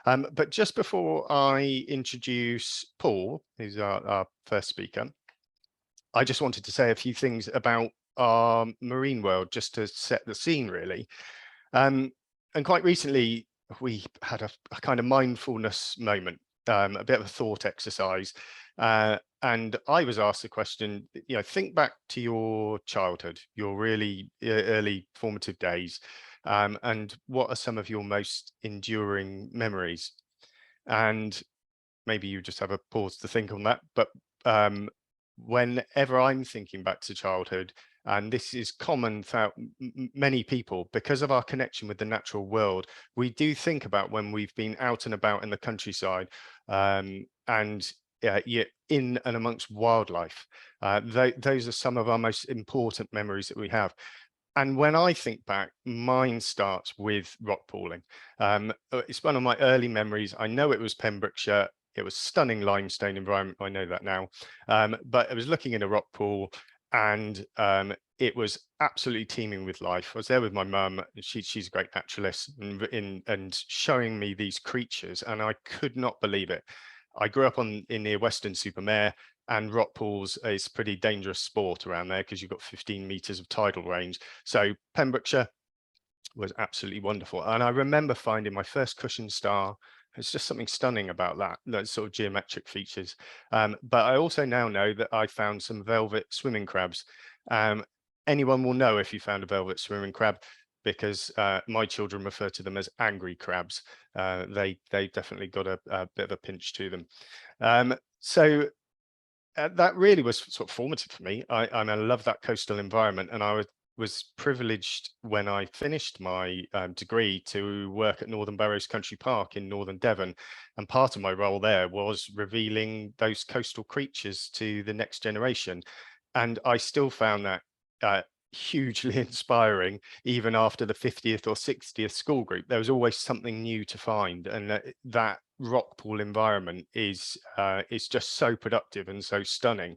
But just before I introduce Paul, who's our first speaker, I just wanted to say a few things about our marine world, just to set the scene, really. And quite recently, we had a kind of mindfulness moment, a bit of a thought exercise. And I was asked the question, think back to your childhood, your really early formative days, and what are some of your most enduring memories? And maybe you just have a pause to think on that. But whenever I'm thinking back to childhood, and this is common throughout many people, because of our connection with the natural world, we do think about when we've been out and about in the countryside, and in and amongst wildlife. Those are some of our most important memories that we have. And when I think back, mine starts with rock pooling. It's one of my early memories. I know it was Pembrokeshire. It was stunning limestone environment. I know that now. But I was looking in a rock pool, and it was absolutely teeming with life. I was there with my mum. She's a great naturalist, and showing me these creatures, and I could not believe it. I grew up in near Weston-super-Mare, and rock pools is pretty dangerous sport around there because you've got 15 meters of tidal range. So Pembrokeshire was absolutely wonderful. And I remember finding my first cushion star. It's just something stunning about that, those sort of geometric features. But I also now know that I found some velvet swimming crabs. Anyone will know if you found a velvet swimming crab, because my children refer to them as angry crabs. They definitely got a bit of a pinch to them. So that really was sort of formative for me. I love that coastal environment, and I was privileged when I finished my degree to work at Northern Barrows Country Park in northern Devon, and part of my role there was revealing those coastal creatures to the next generation. And I still found that hugely inspiring, even after the 50th or 60th school group. There was always something new to find, and that rock pool environment is just so productive and so stunning.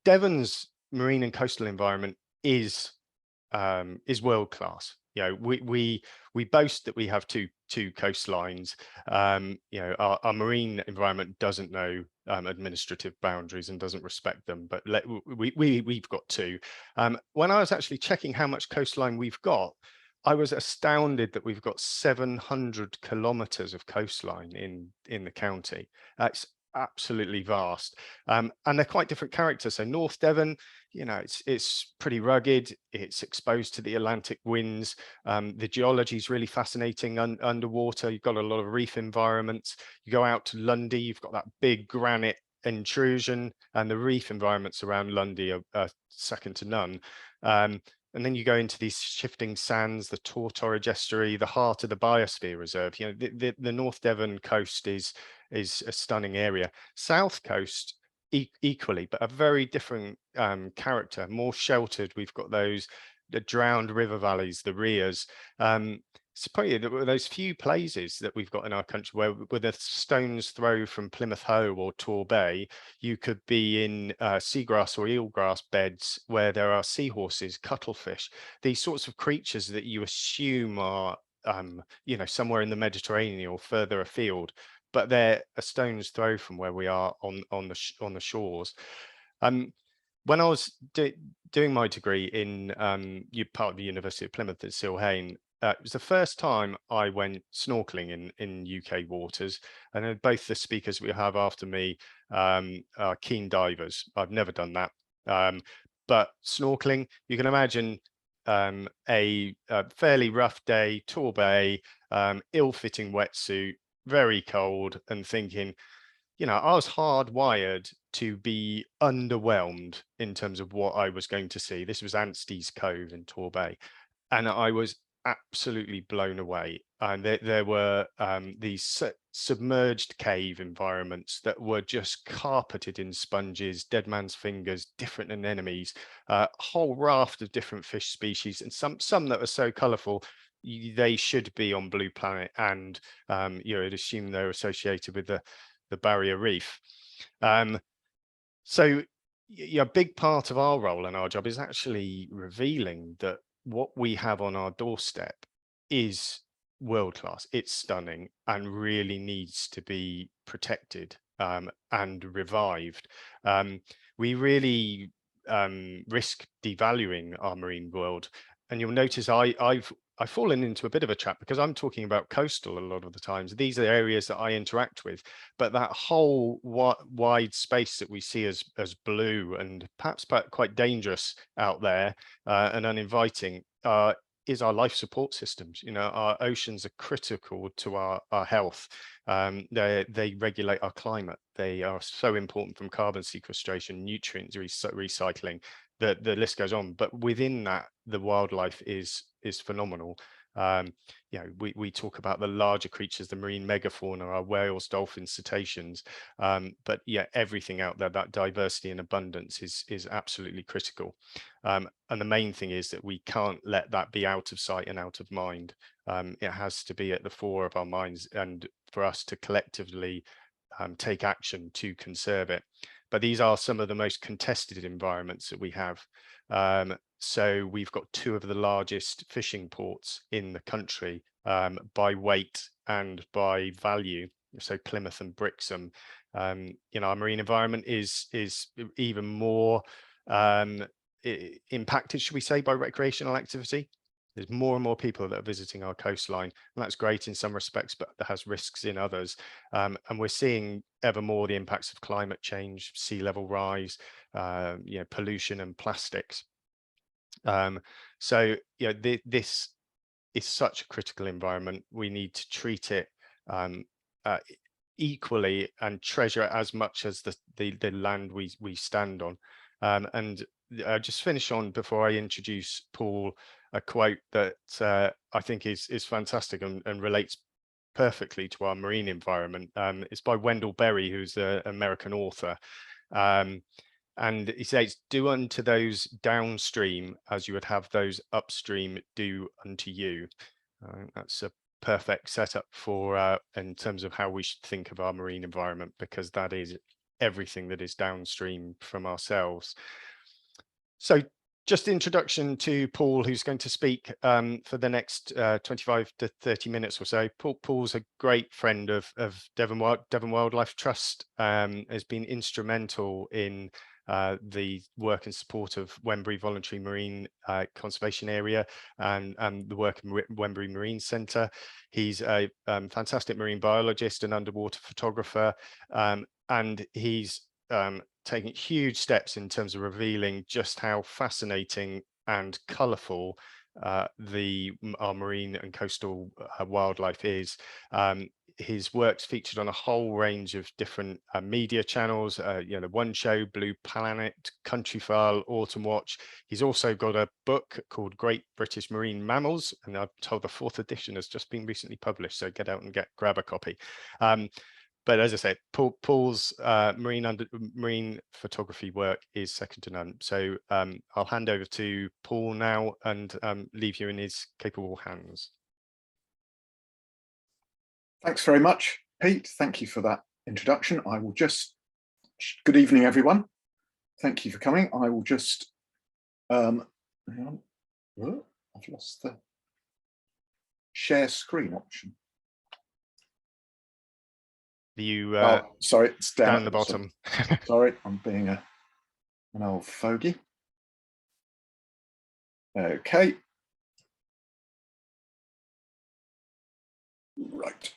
Devon's marine and coastal environment is world class. We boast that we have two coastlines. Our marine environment doesn't know administrative boundaries and doesn't respect them, but we've got two. When I was actually checking how much coastline we've got, I was astounded that we've got 700 kilometers of coastline in the county. That's absolutely vast, and they're quite different characters. So North Devon, it's pretty rugged. It's exposed to the Atlantic winds. The geology is really fascinating underwater. You've got a lot of reef environments. You go out to Lundy, you've got that big granite intrusion, and the reef environments around Lundy are second to none. And then you go into these shifting sands, the Tortorridge Estuary, the heart of the Biosphere Reserve. The North Devon coast is a stunning area. South coast equally, but a very different character, more sheltered. We've got the drowned river valleys, the RIAs. It's probably those few places that we've got in our country where, with a stone's throw from Plymouth Hoe or Tor Bay, you could be in seagrass or eelgrass beds where there are seahorses, cuttlefish, these sorts of creatures that you assume are somewhere in the Mediterranean or further afield, but they're a stone's throw from where we are on the shores. When I was doing my degree in part of the University of Plymouth at Silhane, it was the first time I went snorkeling in UK waters, and both the speakers we have after me are keen divers. I've never done that, but snorkeling, you can imagine a fairly rough day, Tor Bay, ill-fitting wetsuit, very cold, and thinking, I was hardwired to be underwhelmed in terms of what I was going to see. This was Anstey's Cove in Tor Bay, and I was absolutely blown away. And there were these submerged cave environments that were just carpeted in sponges, dead man's fingers, different anemones, a whole raft of different fish species, and some that were so colourful they should be on Blue Planet, and you'd assume they're associated with the barrier reef. So a big part of our role and our job is actually revealing that what we have on our doorstep is world class. It's stunning and really needs to be protected and revived. We really risk devaluing our marine world. And you'll notice I've fallen into a bit of a trap because I'm talking about coastal a lot of the times. These are areas that I interact with, but that whole wide space that we see as blue and perhaps quite dangerous out there and uninviting is our life support systems. You know, our oceans are critical to our health. They regulate our climate. They are so important from carbon sequestration, nutrients recycling. The list goes on. But within that, the wildlife is phenomenal. You know, we talk about the larger creatures, the marine megafauna, our whales, dolphins, cetaceans, but yeah, everything out there, that diversity and abundance is absolutely critical. And the main thing is that we can't let that be out of sight and out of mind. It has to be at the fore of our minds, and for us to collectively take action to conserve it. But these are some of the most contested environments that we have. So we've got two of the largest fishing ports in the country by weight and by value. So Plymouth and Brixham. You know, our marine environment is even more impacted, should we say, by recreational activity. There's more and more people that are visiting our coastline, and that's great in some respects, but that has risks in others. And we're seeing ever more the impacts of climate change, sea level rise, you know, pollution and plastics. So, you know, this is such a critical environment. We need to treat it equally and treasure it as much as the land we stand on. And I'll just finish on, before I introduce Paul, a quote that I think is fantastic and relates perfectly to our marine environment. It's by Wendell Berry, who's an American author. And he says, "Do unto those downstream as you would have those upstream do unto you." That's a perfect setup for in terms of how we should think of our marine environment, because that is everything that is downstream from ourselves. So just introduction to Paul, who's going to speak for the next 25 to 30 minutes or so. Paul's a great friend of Devon Wildlife Trust, has been instrumental in the work and support of Wembury Voluntary Marine Conservation Area and the work in Wembury Marine Centre. He's a fantastic marine biologist and underwater photographer, and he's taking huge steps in terms of revealing just how fascinating and colourful our marine and coastal wildlife is. His work's featured on a whole range of different media channels, you know, One Show, Blue Planet, Countryfile, Autumn Watch. He's also got a book called Great British Marine Mammals, and I'm told the 4th edition has just been recently published, so get out and grab a copy. But as I said, Paul's marine photography work is second to none. So I'll hand over to Paul now and leave you in his capable hands. Thanks very much, Pete. Thank you for that introduction. I will just, good evening, everyone. Thank you for coming. I will just, hang on. Oh, I've lost the share screen option. You sorry, it's down the bottom. Sorry, I'm being an old fogey. Okay. Right.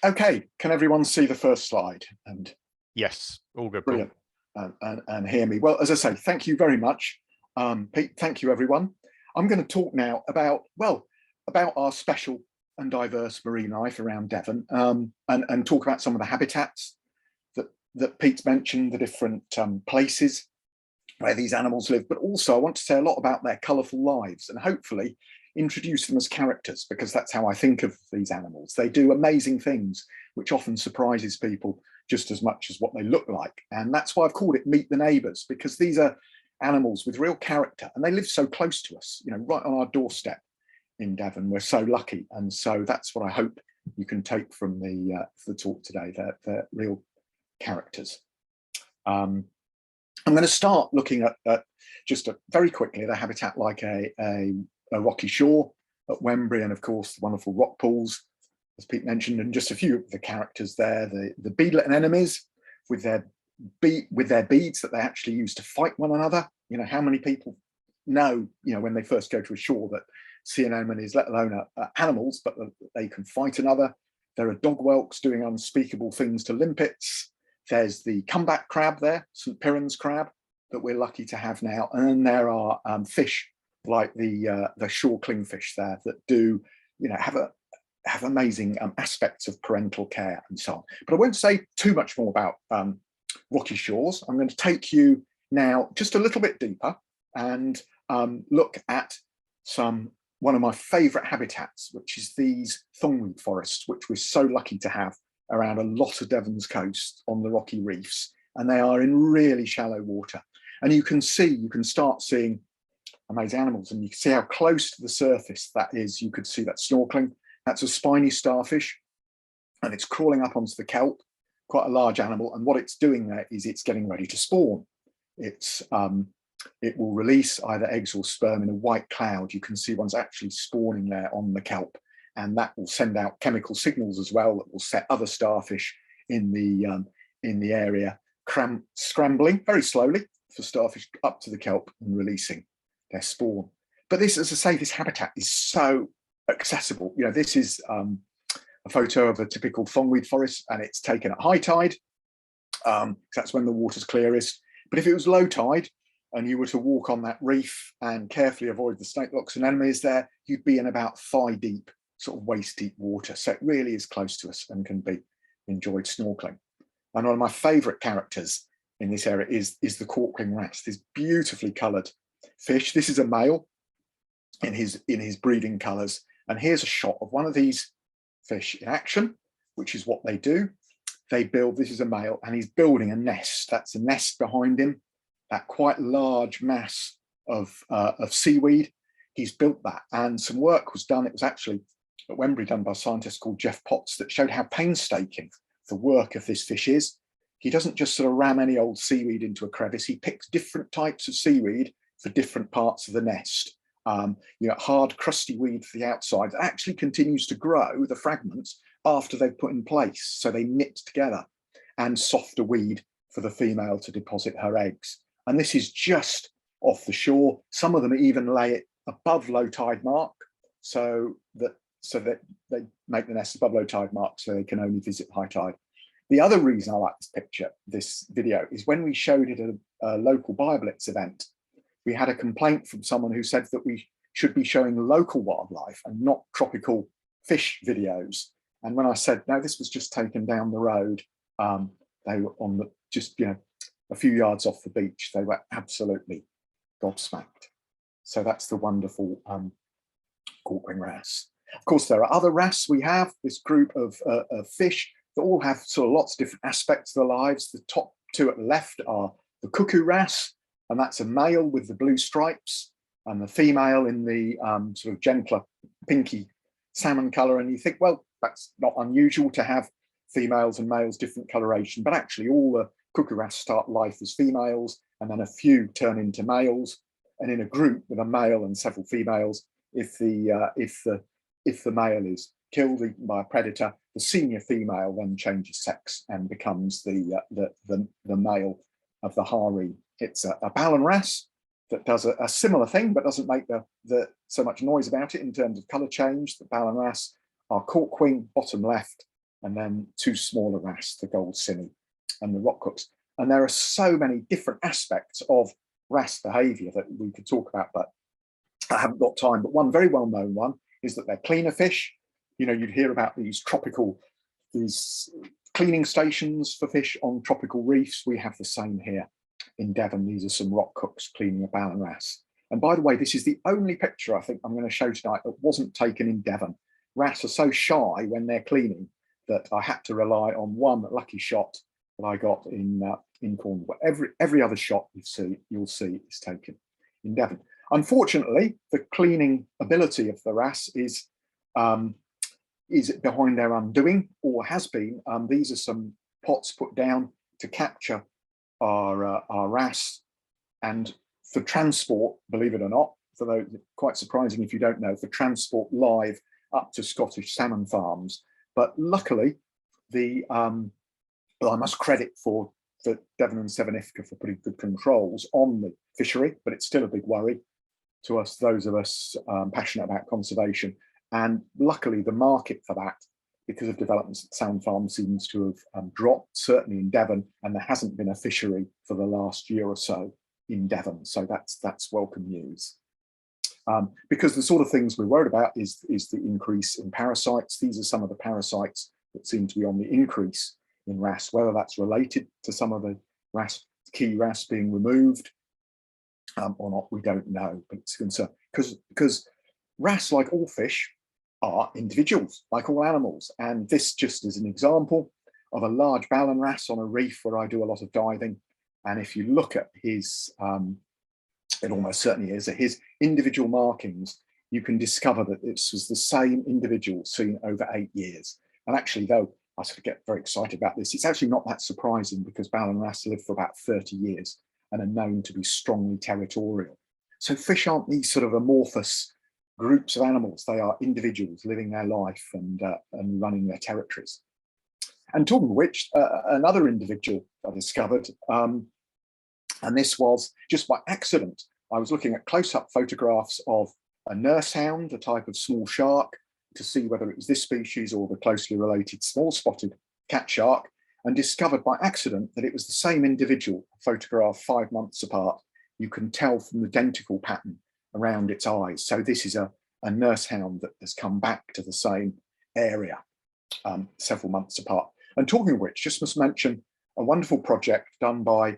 Okay, can everyone see the first slide? And yes, all good. Brilliant. And hear me. Well, as I say, thank you very much, Pete. Thank you, everyone. I'm going to talk now about our special and diverse marine life around Devon, and talk about some of the habitats that Pete's mentioned, the different places where these animals live, but also I want to say a lot about their colourful lives and hopefully introduce them as characters, because that's how I think of these animals. They do amazing things, which often surprises people just as much as what they look like. And that's why I've called it Meet the Neighbours, because these are animals with real character and they live so close to us, you know, right on our doorstep in Devon. We're so lucky. And so that's what I hope you can take from the talk today, they're real characters. I'm going to start looking at just very quickly at a habitat like a rocky shore, at Wembury, and of course the wonderful rock pools, as Pete mentioned, and just a few of the characters there, the beadlet anemones with their beads that they actually use to fight one another. You know, how many people know, you know, when they first go to a shore that sea anemones, let alone animals, but they can fight another. There are dog whelks doing unspeakable things to limpets. There's the comeback crab there, St. Piran's crab, that we're lucky to have now. And then there are fish like the shore clingfish there that do, you know, have amazing aspects of parental care and so on. But I won't say too much more about rocky shores. I'm going to take you now just a little bit deeper and look at one of my favourite habitats, which is these thornweed forests, which we're so lucky to have around a lot of Devon's coast on the rocky reefs, and they are in really shallow water. And you can start seeing amazing animals, and you can see how close to the surface that is. You could see that snorkeling. That's a spiny starfish, and it's crawling up onto the kelp, quite a large animal. And what it's doing there is it's getting ready to spawn. It will release either eggs or sperm in a white cloud. You can see one's actually spawning there on the kelp, and that will send out chemical signals as well that will set other starfish in the area scrambling very slowly for starfish up to the kelp and releasing their spawn. But this, as I say, this habitat is so accessible. You know, this is a photo of a typical thornweed forest, and it's taken at high tide. That's when the water's clearest. But if it was low tide and you were to walk on that reef and carefully avoid the snake locks and anemones there, you'd be in about thigh deep, sort of waist deep water. So it really is close to us and can be enjoyed snorkeling. And one of my favourite characters in this area is the cork-wing wrasse, this beautifully coloured fish. This is a male in his breeding colours. And here's a shot of one of these fish in action, which is what they do. They build, this is a male, and he's building a nest. That's a nest behind him, that quite large mass of seaweed. He's built that, and some work was done. It was actually at Wembury done by a scientist called Jeff Potts that showed how painstaking the work of this fish is. He doesn't just sort of ram any old seaweed into a crevice. He picks different types of seaweed for different parts of the nest. You know, hard, crusty weed for the outside that actually continues to grow the fragments after they've put in place. So they knit together, and softer weed for the female to deposit her eggs. And this is just off the shore. Some of them even lay it above low tide mark, so that they make the nest above low tide mark so they can only visit high tide. The other reason I like this video, is when we showed it at a local BioBlitz event, we had a complaint from someone who said that we should be showing local wildlife and not tropical fish videos. And when I said, no, this was just taken down the road, they were on the, just, you know, a few yards off the beach, they were absolutely gobsmacked. So that's the wonderful cork-wing wrasse. Of course, there are other wrasse. We have this group of fish that all have sort of lots of different aspects of their lives. The top two at the left are the cuckoo wrasse, and that's a male with the blue stripes, and the female in the sort of gentler pinky salmon colour. And you think, well, that's not unusual to have females and males different coloration, but actually all the cuckoo wrasse start life as females, and then a few turn into males. And in a group with a male and several females, if the male is killed by a predator, the senior female then changes sex and becomes the male of the harem. It's a ballan wrasse that does a similar thing, but doesn't make so much noise about it in terms of colour change. The ballan wrasse are cork-wing, bottom left, and then two smaller wrasse, the gold cinny and the rockhooks. And there are so many different aspects of wrasse behaviour that we could talk about, but I haven't got time. But one very well-known one is that they're cleaner fish. You know, you'd hear about these cleaning stations for fish on tropical reefs. We have the same here in Devon. These are some rockhooks cleaning a ballan wrasse. And by the way, this is the only picture I think I'm going to show tonight that wasn't taken in Devon. Wrasse are so shy when they're cleaning that I had to rely on one lucky shot that I got in Cornwall. But every other shot you'll see is taken in Devon. Unfortunately, the cleaning ability of the wrasse is behind their undoing, or has been. These are some pots put down to capture our wrasse, and for transport, believe it or not, for those, quite surprising if you don't know, for transport live up to Scottish salmon farms. But luckily, well, I must credit for Devon and Severn Ifka for putting good controls on the fishery, but it's still a big worry to us, those of us passionate about conservation. And luckily, the market for that, because of developments at salmon farms, seems to have dropped, certainly in Devon, and there hasn't been a fishery for the last year or so in Devon. So that's welcome news. Because the sort of things we're worried about is the increase in parasites. These are some of the parasites that seem to be on the increase in wrasse, whether that's related to some of the key wrasse being removed or not, we don't know, but it's a concern. Because wrasse, like all fish, are individuals, like all animals. And this just is an example of a large ballan wrasse on a reef where I do a lot of diving. And if you look at his, it almost certainly is, his individual markings, you can discover that this was the same individual seen over 8 years. And actually, though, I sort of get very excited about this, it's actually not that surprising because ballan wrasse live for about 30 years and are known to be strongly territorial. So fish aren't these sort of amorphous groups of animals. They are individuals living their life and running their territories. And talking of which, another individual I discovered, and this was just by accident. I was looking at close-up photographs of a nurse hound, a type of small shark, to see whether it was this species or the closely related small spotted cat shark, and discovered by accident that it was the same individual photographed 5 months apart. You can tell from the denticle pattern around its eyes. So this is a nurse hound that has come back to the same area several months apart. And talking of which, just must mention a wonderful project done by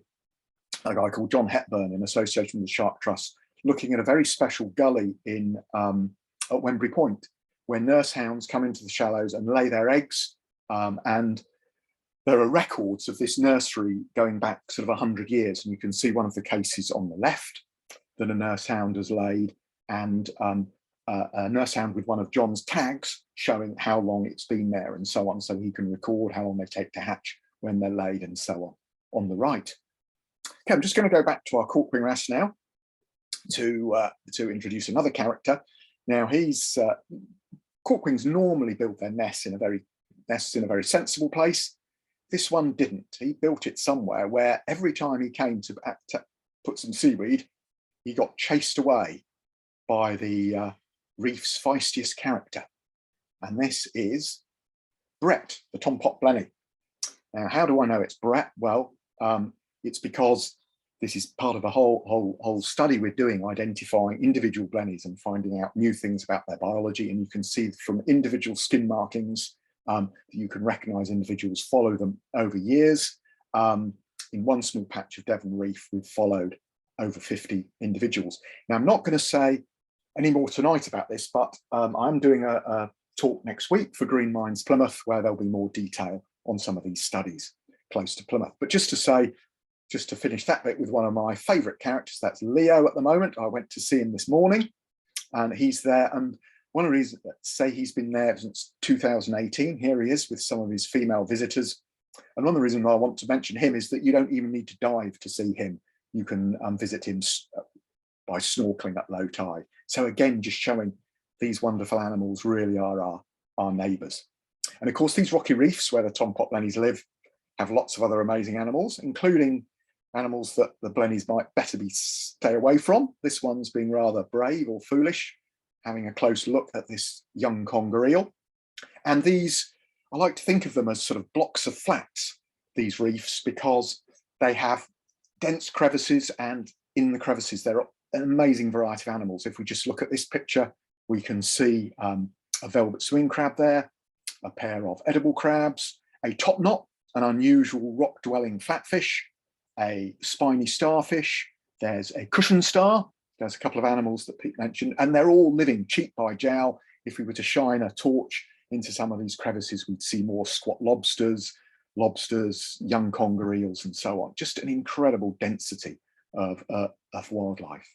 a guy called John Hepburn in association with the Shark Trust, looking at a very special gully in at Wembury Point, where nurse hounds come into the shallows and lay their eggs. And there are records of this nursery going back sort of 100 years. And you can see one of the cases on the left that a nurse hound has laid, and a nurse hound with one of John's tags showing how long it's been there and so on. So he can record how long they take to hatch, when they're laid and so on the right. Okay, I'm just going to go back to our cork wing wrasse now to introduce another character. Now he's, cork wings normally build their nests in a very sensible place. This one didn't. He built it somewhere where every time he came to put some seaweed, he got chased away by the reef's feistiest character. And this is Brett, the Tompot blenny. Now, how do I know it's Brett? Well, it's because this is part of a whole study we're doing, identifying individual blennies and finding out new things about their biology. And you can see from individual skin markings that you can recognize individuals, follow them over years. In one small patch of Devon Reef, we've followed over 50 individuals. Now, I'm not going to say any more tonight about this, but I'm doing a talk next week for Green Minds Plymouth, where there'll be more detail on some of these studies close to Plymouth. But just to say, just to finish that bit with one of my favourite characters, that's Leo at the moment. I went to see him this morning and he's there. And one of the reasons that say he's been there since 2018, here he is with some of his female visitors. And one of the reasons I want to mention him is that you don't even need to dive to see him. You can visit him by snorkeling at low tide. So again, just showing these wonderful animals really are our neighbours. And of course, these rocky reefs where the Tompot blennies live have lots of other amazing animals, including animals that the blennies might better stay away from. This one's being rather brave or foolish, having a close look at this young conger eel. And these, I like to think of them as sort of blocks of flats, these reefs, because they have dense crevices, and in the crevices there are an amazing variety of animals. If we just look at this picture, we can see a velvet swing crab there, a pair of edible crabs, a top knot, an unusual rock-dwelling flatfish, a spiny starfish, there's a cushion star, there's a couple of animals that Pete mentioned, and they're all living cheek by jowl. If we were to shine a torch into some of these crevices, we'd see more squat lobsters, young conger eels, and so on. Just an incredible density of wildlife.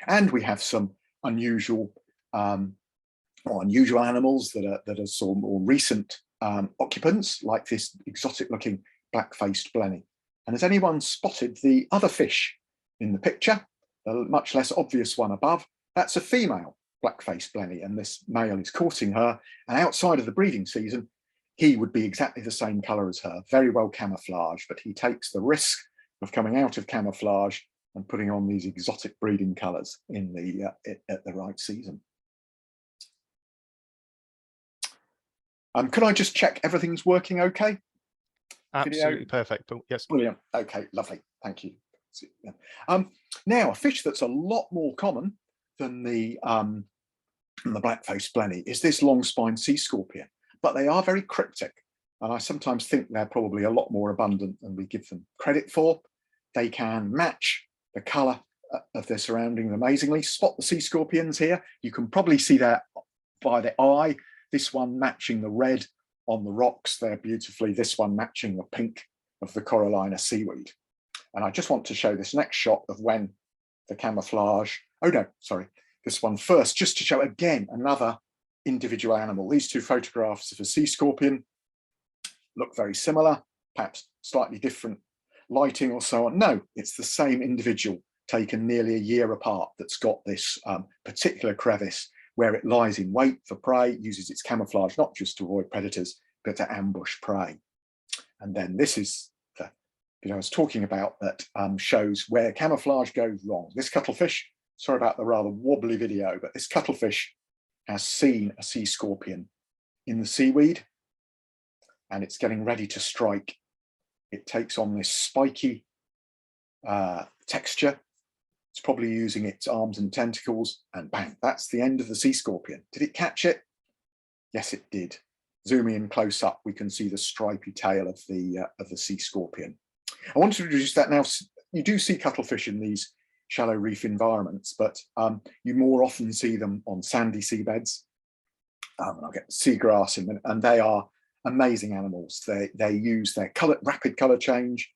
And we have some unusual animals that are sort of more recent occupants, like this exotic-looking black-faced blenny. And has anyone spotted the other fish in the picture? the much less obvious one above, that's a female black-faced blenny, and this male is courting her. And outside of the breeding season, he would be exactly the same colour as her, very well camouflaged, but he takes the risk of coming out of camouflage and putting on these exotic breeding colours in the at the right season. Could I just check everything's working okay? Absolutely perfect, Paul. Yes. Brilliant. Okay, lovely. Thank you. Now, a fish that's a lot more common than the black-faced blenny is this long-spined sea scorpion, but they are very cryptic, and I sometimes think they're probably a lot more abundant than we give them credit for. They can match the colour of their surroundings amazingly. Spot the sea scorpions here. You can probably see that by the eye. This one matching the red on the rocks there beautifully. This one matching the pink of the corallina seaweed. And I just want to show this next shot of when the camouflage, oh no, sorry, this one first, just to show again another individual animal. These two photographs of a sea scorpion look very similar, perhaps slightly different lighting or so on. No, it's the same individual taken nearly a year apart that's got this particular crevice where it lies in wait for prey, uses its camouflage not just to avoid predators, but to ambush prey. And then this is the bit I was talking about that shows where camouflage goes wrong. This cuttlefish, sorry about the rather wobbly video, but this cuttlefish has seen a sea scorpion in the seaweed and it's getting ready to strike. It takes on this spiky texture. It's probably using its arms and tentacles, and bang, that's the end of the sea scorpion. Did it catch it? Yes, it did. Zooming in close up, we can see the stripy tail of the sea scorpion. I want to introduce that now. You do see cuttlefish in these shallow reef environments, but you more often see them on sandy seabeds. And I'll get seagrass in a minute, and they are amazing animals. They use their rapid colour change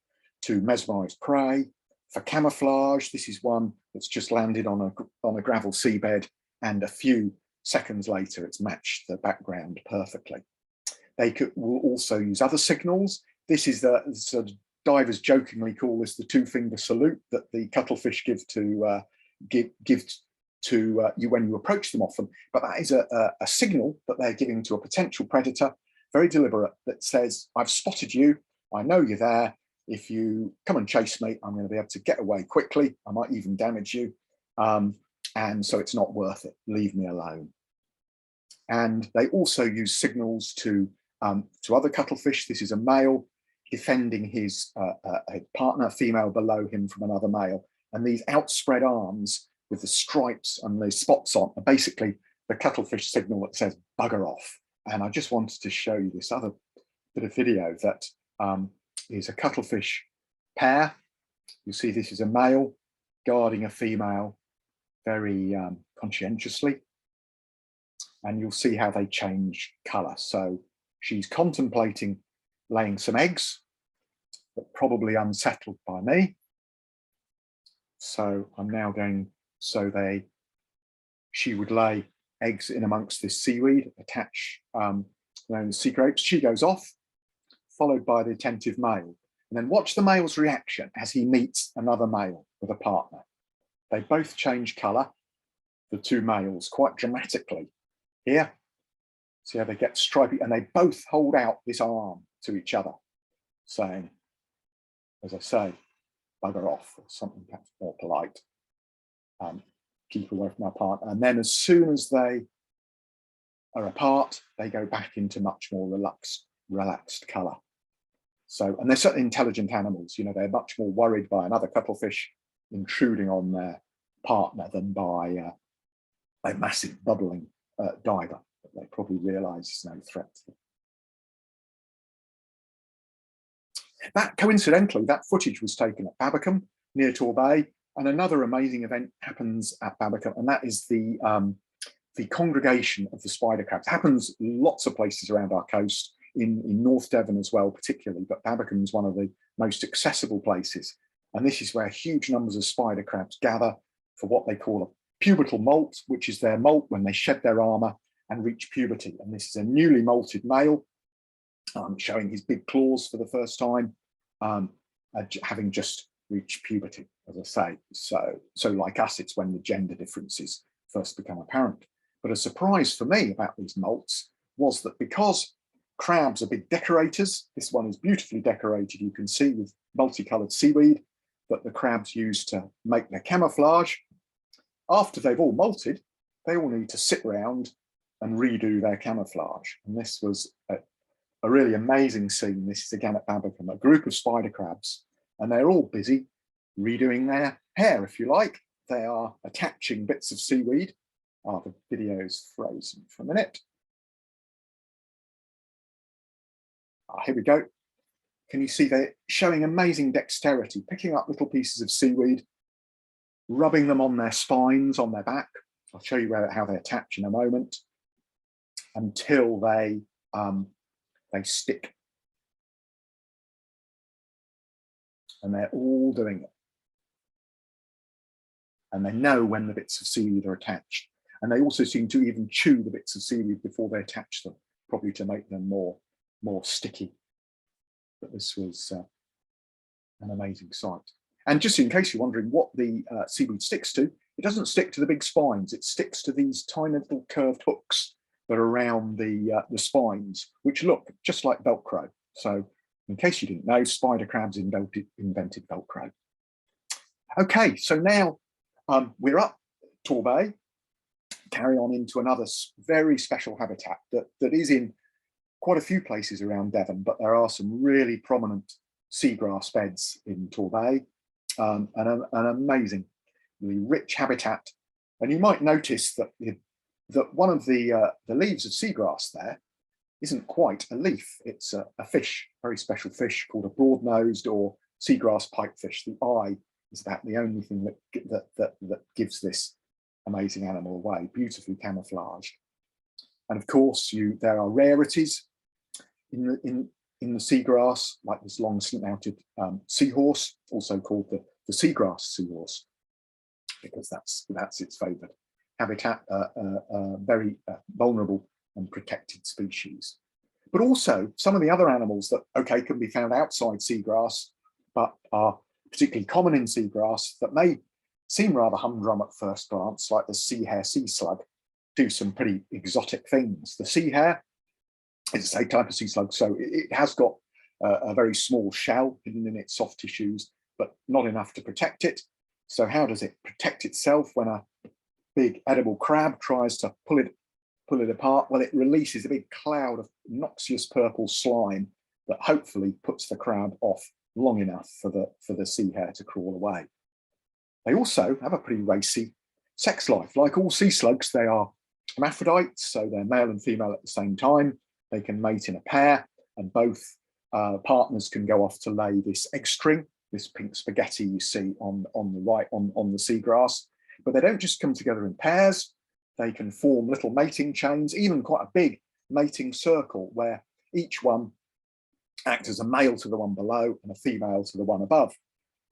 to mesmerise prey. For camouflage, this is one that's just landed on a gravel seabed, and a few seconds later it's matched the background perfectly. They will also use other signals. This is the sort of divers jokingly call this the two-finger salute that the cuttlefish give to you when you approach them often, but that is a signal that they're giving to a potential predator, very deliberate, that says, I've spotted you, I know you're there. If you come and chase me, I'm going to be able to get away quickly. I might even damage you. And so it's not worth it. Leave me alone. And they also use signals to other cuttlefish. This is a male defending his partner, female below him from another male. And these outspread arms with the stripes and the spots on are basically the cuttlefish signal that says bugger off. And I just wanted to show you this other bit of video that is a cuttlefish pair. You see this is a male guarding a female very conscientiously. And you'll see how they change colour. So she's contemplating laying some eggs, but probably unsettled by me. So I'm now going, she would lay eggs in amongst this seaweed, attach the sea grapes. She goes off, followed by the attentive male. And then watch the male's reaction as he meets another male with a partner. They both change colour, the two males, quite dramatically. Here, see how they get stripy, and they both hold out this arm to each other, saying, as I say, bugger off, or something perhaps more polite. Keep away from my partner. And then as soon as they are apart, they go back into much more relaxed colour. So, and they're certainly intelligent animals. You know, they're much more worried by another cuttlefish intruding on their partner than by a massive bubbling diver that they probably realise is no threat to them. That coincidentally, that footage was taken at Babbacombe near Torbay, and another amazing event happens at Babbacombe, and that is the congregation of the spider crabs. It happens lots of places around our coast, in North Devon as well, particularly, but Babbacombe is one of the most accessible places. And this is where huge numbers of spider crabs gather for what they call a pubertal molt, which is their molt when they shed their armour and reach puberty. And this is a newly molted male, showing his big claws for the first time, having just reach puberty, as I say. So like us, it's when the gender differences first become apparent. But a surprise for me about these molts was that because crabs are big decorators, this one is beautifully decorated, you can see, with multicolored seaweed that the crabs use to make their camouflage. After they've all molted, they all need to sit around and redo their camouflage. And this was a really amazing scene. This is again at Babacombe, a group of spider crabs, and they're all busy redoing their hair, if you like. They are attaching bits of seaweed. The video's frozen for a minute. Here we go. Can you see they're showing amazing dexterity, picking up little pieces of seaweed, rubbing them on their spines, on their back. I'll show you how they attach in a moment, until they stick. And they're all doing it. And they know when the bits of seaweed are attached. And they also seem to even chew the bits of seaweed before they attach them, probably to make them more sticky. But this was an amazing sight. And just in case you're wondering what the seaweed sticks to, it doesn't stick to the big spines. It sticks to these tiny little curved hooks that are around the spines, which look just like Velcro. So in case you didn't know, spider crabs invented Velcro. Okay, so now we're up Torbay, carry on into another very special habitat that is in quite a few places around Devon, but there are some really prominent seagrass beds in Torbay, and an amazingly rich habitat. And you might notice that one of the leaves of seagrass there isn't quite a leaf. It's a fish, very special fish called a broad-nosed or seagrass pipefish. The eye is about the only thing that gives this amazing animal away, beautifully camouflaged. And of course, there are rarities in the seagrass, like this long snout-mounted seahorse, also called the seagrass seahorse, because that's its favourite habitat, very vulnerable and protected species. But also some of the other animals that, okay, can be found outside seagrass, but are particularly common in seagrass, that may seem rather humdrum at first glance, like the sea hare sea slug, do some pretty exotic things. The sea hare is a type of sea slug, so it has got a very small shell hidden in its soft tissues, but not enough to protect it. So how does it protect itself when a big edible crab tries to pull it apart? Well, it releases a big cloud of noxious purple slime that hopefully puts the crab off long enough for the sea hare to crawl away. They also have a pretty racy sex life. Like all sea slugs, they are hermaphrodites, so they're male and female at the same time. They can mate in a pair, and both partners can go off to lay this egg string, this pink spaghetti you see on the right on the seagrass. But they don't just come together in pairs. They can form little mating chains, even quite a big mating circle, where each one acts as a male to the one below and a female to the one above,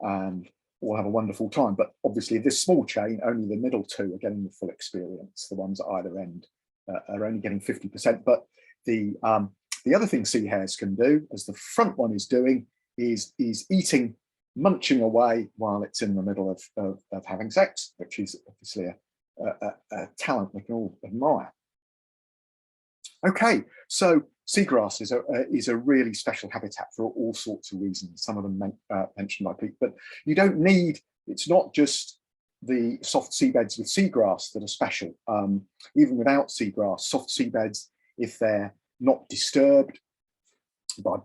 and all have a wonderful time. But obviously this small chain, only the middle two are getting the full experience. The ones at either end are only getting 50%. But the other thing sea hares can do, as the front one is doing, is eating, munching away while it's in the middle of having sex, which is obviously a talent we can all admire. Okay, so seagrass is a really special habitat for all sorts of reasons, some of them mentioned by Pete, but you don't need, it's not just the soft seabeds with seagrass that are special. Even without seagrass, soft seabeds, if they're not disturbed by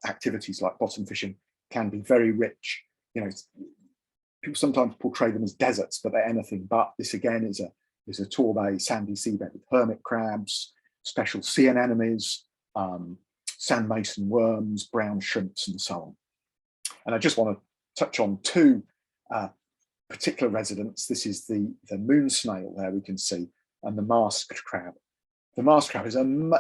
activities like bottom fishing, can be very rich. People sometimes portray them as deserts, but they're anything but. This again is a Torbay sandy seabed with hermit crabs, special sea anemones, sand mason worms, brown shrimps, and so on. And I just want to touch on two particular residents. This is the moon snail there we can see, and the masked crab. The masked crab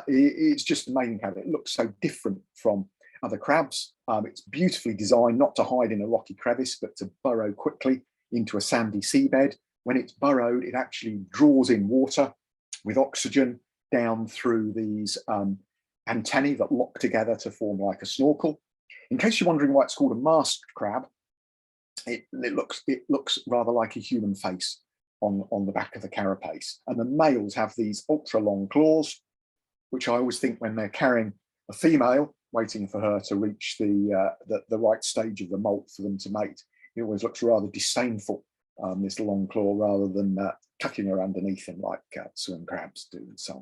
it's just amazing how it looks so different from other crabs. It's beautifully designed not to hide in a rocky crevice, but to burrow quickly into a sandy seabed. When it's burrowed, it actually draws in water with oxygen down through these antennae that lock together to form like a snorkel. In case you're wondering why it's called a masked crab, it looks rather like a human face on the back of the carapace. And the males have these ultra long claws, which I always think when they're carrying a female, waiting for her to reach the right stage of the molt for them to mate, it always looks rather disdainful, this long claw, rather than tucking her underneath him like swim crabs do and so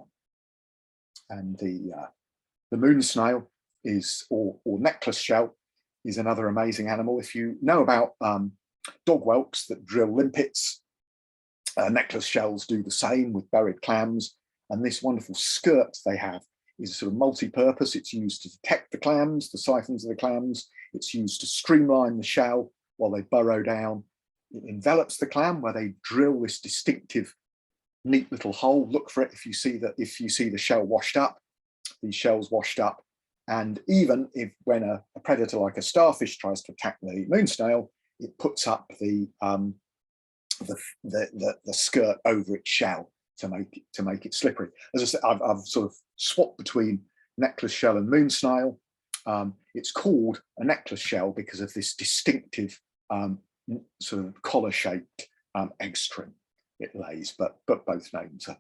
on. And the moon snail is, or necklace shell, is another amazing animal. If you know about dog whelks that drill limpets, necklace shells do the same with buried clams. And this wonderful skirt they have is sort of multi-purpose. It's used to detect the clams, the siphons of the clams. It's used to streamline the shell while they burrow down. It envelops the clam where they drill this distinctive, neat little hole. Look for it if you see the shell washed up, these shells washed up. And even if when a predator like a starfish tries to attack the moon snail, it puts up the skirt over its shell to make it slippery. As I said, I've sort of swapped between necklace shell and moon snail. It's called a necklace shell because of this distinctive sort of collar-shaped egg string it lays, but both names are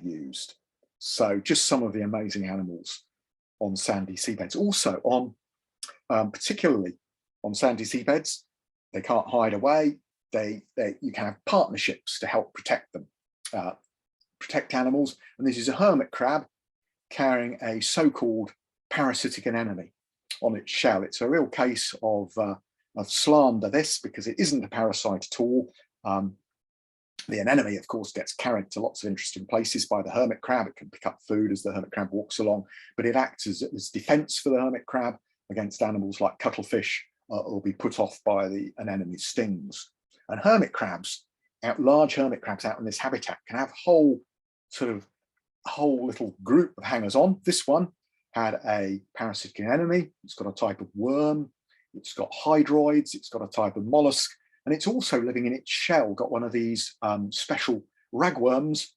used. So just some of the amazing animals on sandy seabeds. Also on, particularly on sandy seabeds, they can't hide away. You can have partnerships to help protect them, protect animals. And this is a hermit crab carrying a so-called parasitic anemone on its shell. It's a real case of slander, this, because it isn't a parasite at all. The anemone, of course, gets carried to lots of interesting places by the hermit crab. It can pick up food as the hermit crab walks along, but it acts as defense for the hermit crab against animals like cuttlefish, or be put off by the anemone's stings. And hermit crabs, large hermit crabs out in this habitat, can have whole little group of hangers on. This one had a parasitic anemone. It's got a type of worm. It's got hydroids. It's got a type of mollusk. And it's also living in its shell, got one of these special ragworms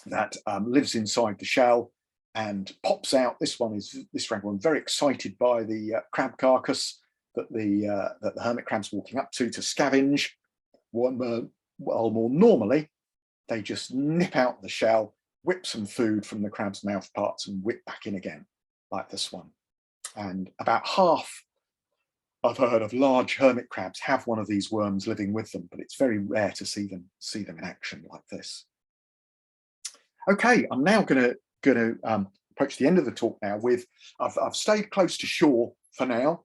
that lives inside the shell and pops out. This ragworm, very excited by the crab carcass that the hermit crab's walking up to scavenge. Well, more normally, they just nip out the shell, whip some food from the crab's mouth parts and whip back in again, like this one. And about half, I've heard of, large hermit crabs have one of these worms living with them, but it's very rare to see them in action like this. Okay, I'm now going to approach the end of the talk now with, I've stayed close to shore for now,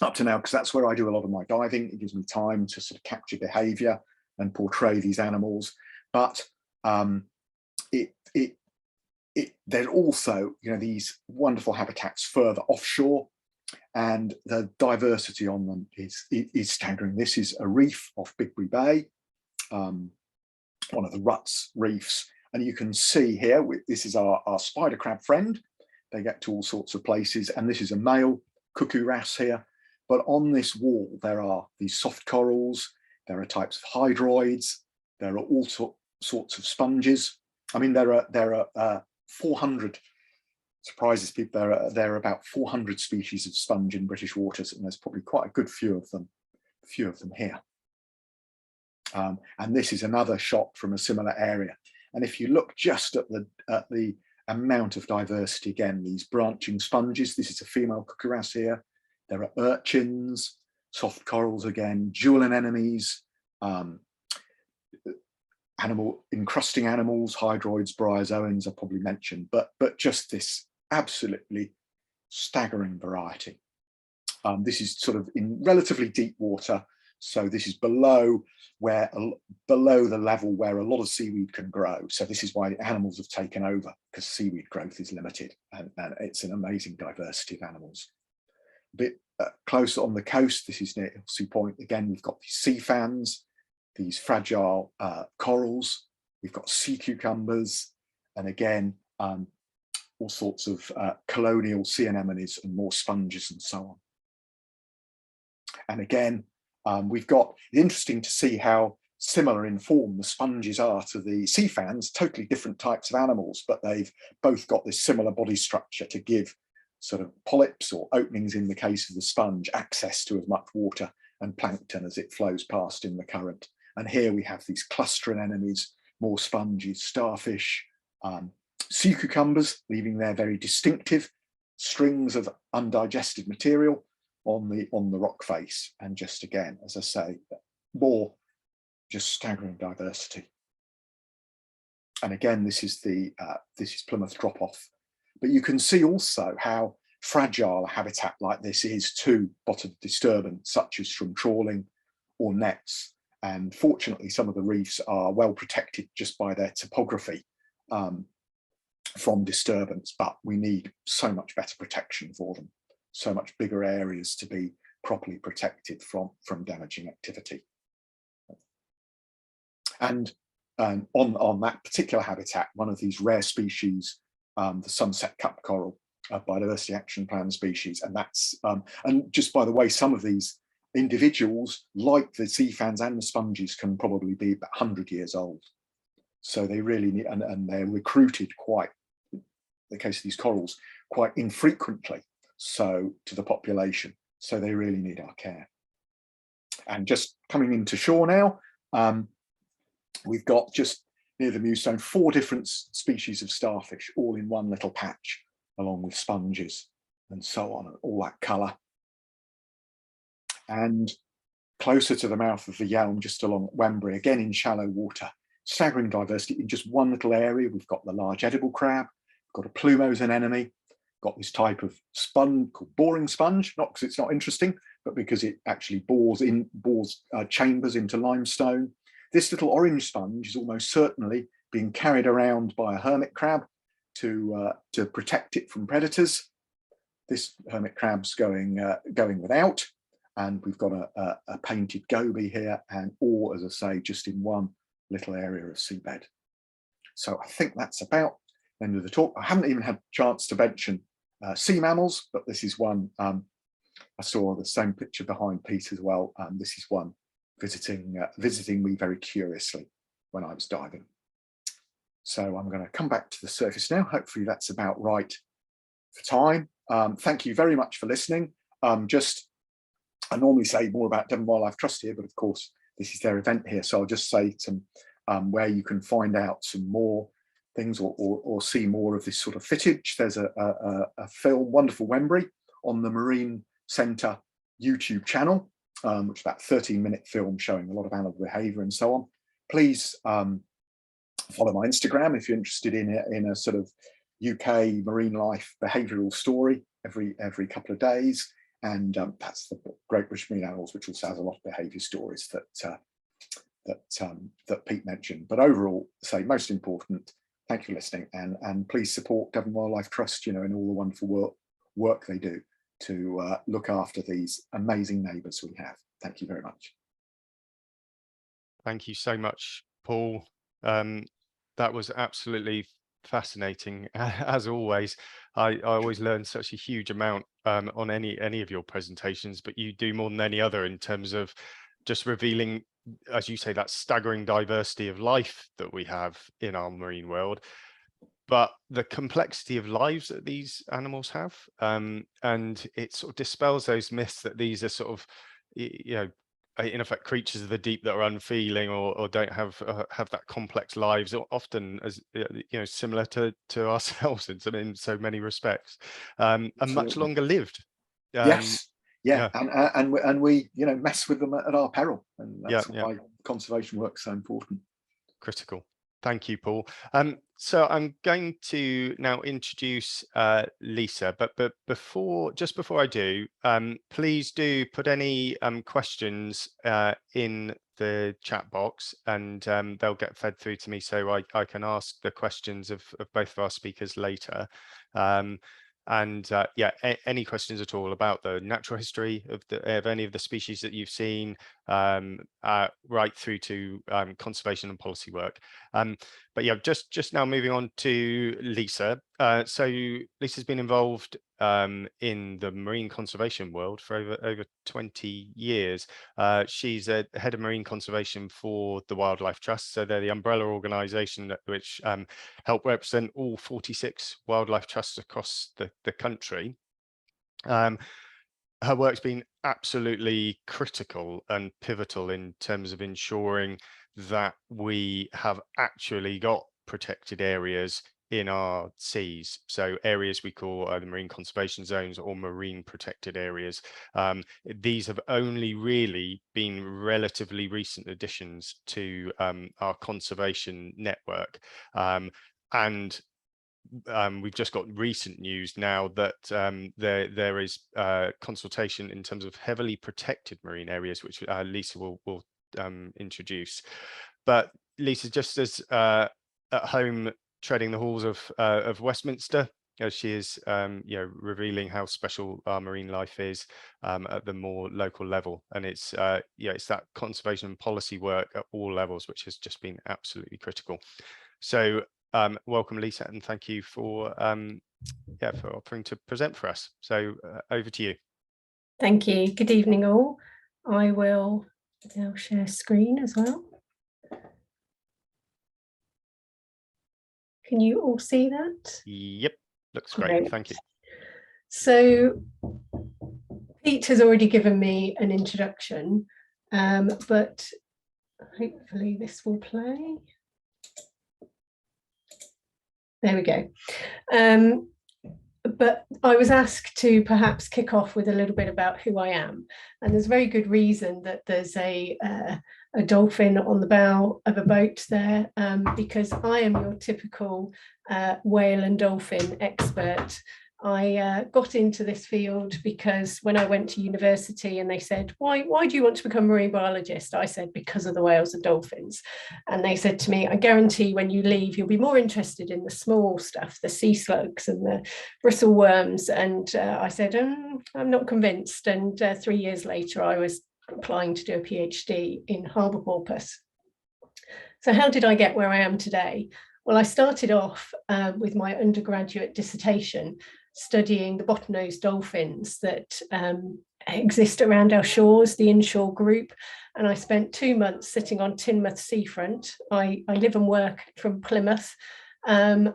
up to now, because that's where I do a lot of my diving. It gives me time to sort of capture behavior and portray these animals. But there's also, these wonderful habitats further offshore, and the diversity on them is staggering. This is a reef off Bigbury Bay, one of the Ruts reefs. And you can see here, this is our spider crab friend. They get to all sorts of places. And this is a male cuckoo wrasse here. But on this wall, there are these soft corals. There are types of hydroids. There are all sorts of sponges. I mean, there are 400, surprises people, there are about 400 species of sponge in British waters, and there's probably quite a good few of them here. And this is another shot from a similar area. And if you look just at the amount of diversity, again, these branching sponges, this is a female cuckoo wrasse here. There are urchins, soft corals again, jewel anemones, encrusting animals, hydroids, bryozoans I probably mentioned, but just this absolutely staggering variety. This is sort of in relatively deep water, so this is below the level where a lot of seaweed can grow. So this is why the animals have taken over, because seaweed growth is limited, and it's an amazing diversity of animals. A bit closer on the coast, this is near Ilsey Point. Again, we've got these sea fans, these fragile corals. We've got sea cucumbers, and again, all sorts of colonial sea anemones and more sponges and so on. And again, we've got, it's interesting to see how similar in form the sponges are to the sea fans, totally different types of animals, but they've both got this similar body structure to give sort of polyps, or openings in the case of the sponge, access to as much water and plankton as it flows past in the current. And here we have these cluster anemones, more sponges, starfish, sea cucumbers, leaving their very distinctive strings of undigested material on the rock face. And just again, as I say, more just staggering diversity. And again, this is Plymouth drop-off. But you can see also how fragile a habitat like this is to bottom disturbance, such as from trawling or nets. And fortunately, some of the reefs are well protected just by their topography from disturbance, but we need so much better protection for them, so much bigger areas to be properly protected from damaging activity. And on that particular habitat, one of these rare species, the sunset cup coral, biodiversity action plan species, and that's and just by the way, some of these individuals, like the sea fans and the sponges, can probably be about 100 years old. So they really need, and they're recruited quite, in the case of these corals, quite infrequently, so to the population. So they really need our care. And just coming into shore now, we've got just near the Mewstone 4 different species of starfish, all in one little patch, along with sponges and so on, and all that colour. And closer to the mouth of the Yelm, just along Wembury, again in shallow water, staggering diversity in just one little area. We've got the large edible crab, we've got a plumose anemone, got this type of sponge called boring sponge, not because it's not interesting, but because it actually bores chambers into limestone. This little orange sponge is almost certainly being carried around by a hermit crab to protect it from predators. This hermit crab's going without, and we've got a painted goby here, and all, as I say, just in one little area of seabed. So I think that's about the end of the talk. I haven't even had a chance to mention sea mammals, but this is one. I saw the same picture behind Pete as well. This is one visiting me very curiously when I was diving. So I'm going to come back to the surface now. Hopefully that's about right for time. Thank you very much for listening. I normally say more about Devon Wildlife Trust here, but of course this is their event here. So I'll just say some where you can find out some more things or see more of this sort of footage. There's a film, Wonderful Wembury, on the Marine Centre YouTube channel, which is about a 13-minute film showing a lot of animal behaviour and so on. Please follow my Instagram if you're interested in a sort of UK marine life behavioural story every couple of days. And that's the Great British Marine Animals, which also has a lot of behaviour stories that Pete mentioned. But overall, say most important, thank you for listening, and please support Devon Wildlife Trust, in all the wonderful work they do to look after these amazing neighbours we have. Thank you very much. Thank you so much, Paul. That was absolutely fascinating, as always. I always learn such a huge amount on any of your presentations, but you do more than any other in terms of just revealing, as you say, that staggering diversity of life that we have in our marine world, but the complexity of lives that these animals have, and it sort of dispels those myths that these are sort of, in effect, creatures of the deep that are unfeeling or don't have that complex lives, or often as similar to ourselves in so many respects, and much longer lived. Yes, yeah. And we mess with them at our peril, and that's why conservation work is so important. Critical. Thank you, Paul. So I'm going to now introduce Lissa, but just before I do, please do put any questions in the chat box, and they'll get fed through to me, so I can ask the questions of both of our speakers later. Any questions at all about the natural history of any of the species that you've seen, right through to conservation and policy work. But yeah, just now moving on to Lissa. So Lissa's been involved in the marine conservation world for over 20 years. She's a head of marine conservation for the Wildlife Trust, so they're the umbrella organisation which help represent all 46 wildlife trusts across the country. Her work's been absolutely critical and pivotal in terms of ensuring that we have actually got protected areas in our seas, so areas we call the marine conservation zones or marine protected areas. These have only really been relatively recent additions to our conservation network, and we've just got recent news now that there is consultation in terms of heavily protected marine areas, which Lissa will introduce. But Lissa, just as at home treading the halls of Westminster, as she is revealing how special our marine life is at the more local level, and it's it's that conservation and policy work at all levels which has just been absolutely critical. So welcome, Lissa, and thank you for for offering to present for us. So over to you. Thank you. Good evening, all. I will now share screen as well. Can you all see that? Yep, looks great. Thank you. So Pete has already given me an introduction, but hopefully this will play. There we go. But I was asked to perhaps kick off with a little bit about who I am. And there's very good reason that there's a dolphin on the bow of a boat there, because I am your typical whale and dolphin expert. I got into this field because when I went to university and they said, why do you want to become a marine biologist? I said, because of the whales and dolphins. And they said to me, I guarantee when you leave, you'll be more interested in the small stuff, the sea slugs and the bristle worms. And I said, I'm not convinced. And 3 years later, I was applying to do a PhD in harbour porpoise. So how did I get where I am today? Well, I started off with my undergraduate dissertation studying the bottlenose dolphins that exist around our shores, the inshore group. And I spent 2 months sitting on Teignmouth seafront. I live and work from Plymouth. I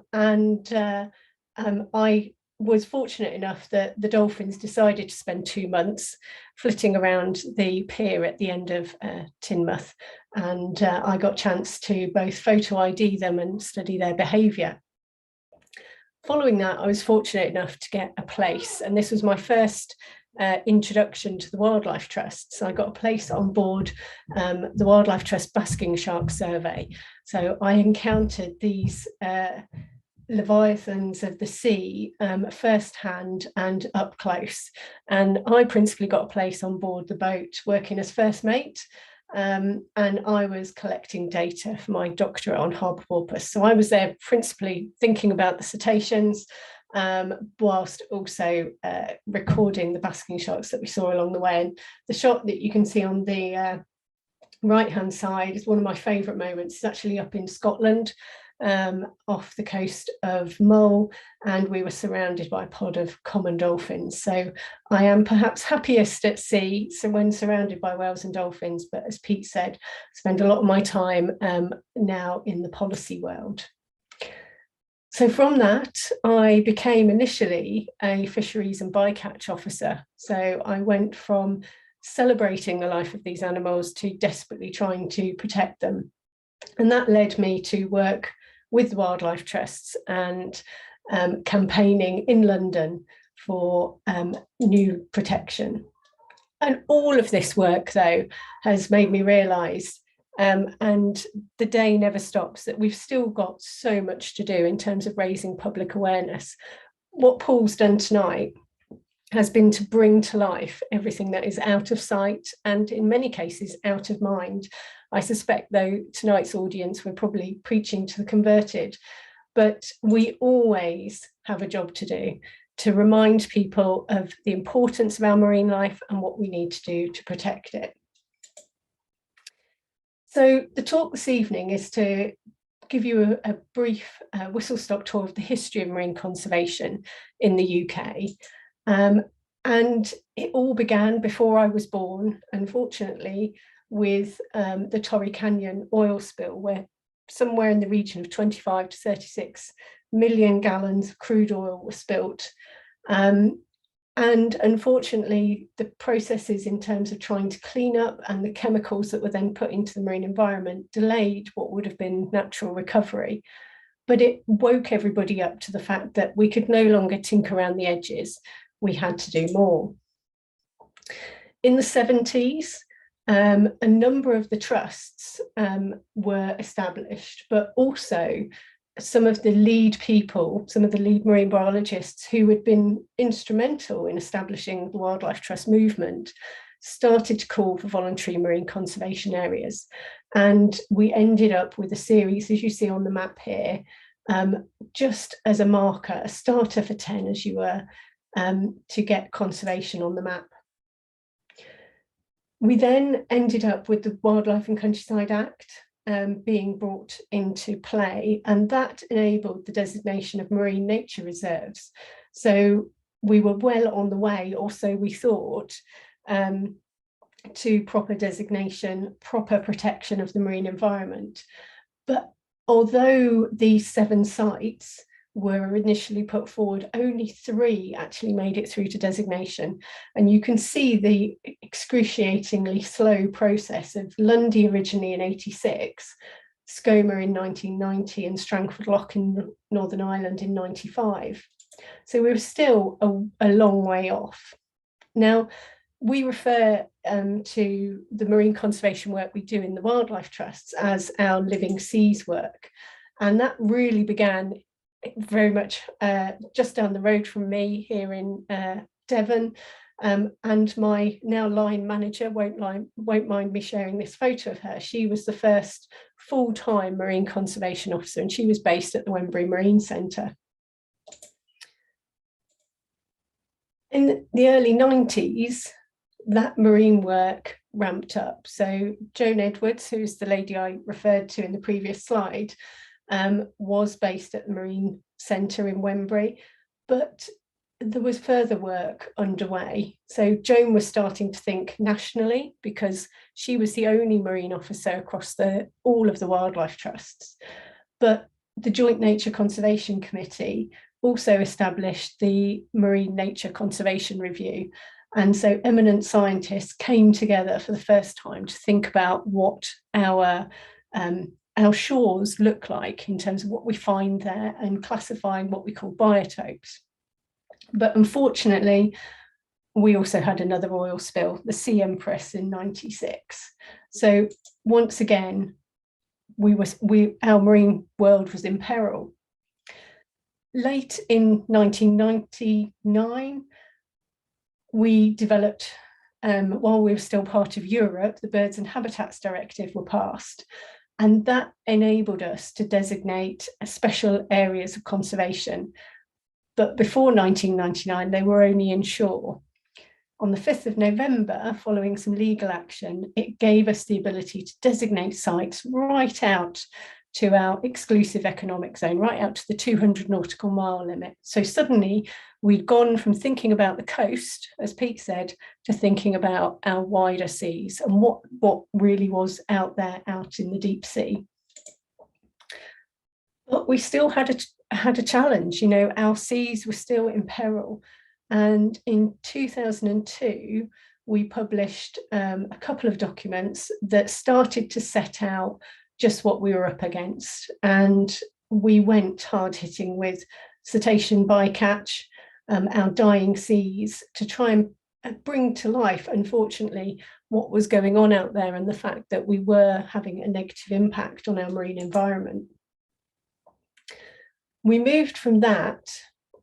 was fortunate enough that the dolphins decided to spend 2 months flitting around the pier at the end of Teignmouth. And I got a chance to both photo ID them and study their behaviour. Following that, I was fortunate enough to get a place, and this was my first introduction to the Wildlife Trust. So I got a place on board the Wildlife Trust basking shark survey. So I encountered these leviathans of the sea firsthand and up close. And I principally got a place on board the boat working as first mate. And I was collecting data for my doctorate on harbour porpoise. So I was there principally thinking about the cetaceans, whilst also recording the basking sharks that we saw along the way. And the shot that you can see on the right-hand side is one of my favourite moments. It's actually up in Scotland, off the coast of Mull, and we were surrounded by a pod of common dolphins. So I am perhaps happiest at sea, so when surrounded by whales and dolphins, but as Pete said, I spend a lot of my time now in the policy world. So from that, I became initially a fisheries and bycatch officer. So I went from celebrating the life of these animals to desperately trying to protect them. And that led me to work with the Wildlife Trusts and campaigning in London for new protection. And all of this work, though, has made me realise, and the day never stops, that we've still got so much to do in terms of raising public awareness. What Paul's done tonight has been to bring to life everything that is out of sight and in many cases out of mind. I suspect, though, tonight's audience we're probably preaching to the converted, but we always have a job to do to remind people of the importance of our marine life and what we need to do to protect it. So the talk this evening is to give you a brief whistle-stop tour of the history of marine conservation in the UK. And it all began before I was born, unfortunately, with the Torrey Canyon oil spill, where somewhere in the region of 25 to 36 million gallons of crude oil was spilt. And unfortunately, the processes in terms of trying to clean up and the chemicals that were then put into the marine environment delayed what would have been natural recovery. But it woke everybody up to the fact that we could no longer tinker around the edges. We had to do more. In the 70s, a number of the trusts were established, but also some of the lead people, some of the lead marine biologists who had been instrumental in establishing the Wildlife Trust movement started to call for voluntary marine conservation areas. And we ended up with a series, as you see on the map here, just as a marker, a starter for 10 as you were, to get conservation on the map. We then ended up with the Wildlife and Countryside Act being brought into play, and that enabled the designation of marine nature reserves. So we were well on the way, or so we thought, to proper designation, proper protection of the marine environment. But although these 7 sites were initially put forward, only 3 actually made it through to designation. And you can see the excruciatingly slow process of Lundy originally in 86, Skomer in 1990, and Strangford Lough in Northern Ireland in 95. So we were still a long way off. Now, we refer to the marine conservation work we do in the Wildlife Trusts as our living seas work. And that really began very much just down the road from me here in Devon, and my now line manager won't mind me sharing this photo of her. She was the first full-time marine conservation officer, and she was based at the Wembury Marine Centre. In the early 90s, that marine work ramped up. So Joan Edwards, who's the lady I referred to in the previous slide, was based at the Marine Centre in Wembury, but there was further work underway. So Joan was starting to think nationally, because she was the only marine officer across all of the wildlife trusts. But the Joint Nature Conservation Committee also established the Marine Nature Conservation Review. And so eminent scientists came together for the first time to think about what our shores look like in terms of what we find there, and classifying what we call biotopes. But unfortunately, we also had another oil spill, the Sea Empress in 96. So once again, our marine world was in peril. Late in 1999, we developed, while we were still part of Europe, the Birds and Habitats Directive were passed. And that enabled us to designate special areas of conservation. But before 1999, they were only inshore. On the 5th of November, following some legal action, it gave us the ability to designate sites right out to our exclusive economic zone, right out to the 200 nautical mile limit. So suddenly we'd gone from thinking about the coast, as Pete said, to thinking about our wider seas and what really was out there, out in the deep sea. But we still had a challenge. You know, our seas were still in peril. And in 2002, we published a couple of documents that started to set out just what we were up against. And we went hard hitting with cetacean bycatch, our dying seas, to try and bring to life, unfortunately, what was going on out there and the fact that we were having a negative impact on our marine environment. We moved from that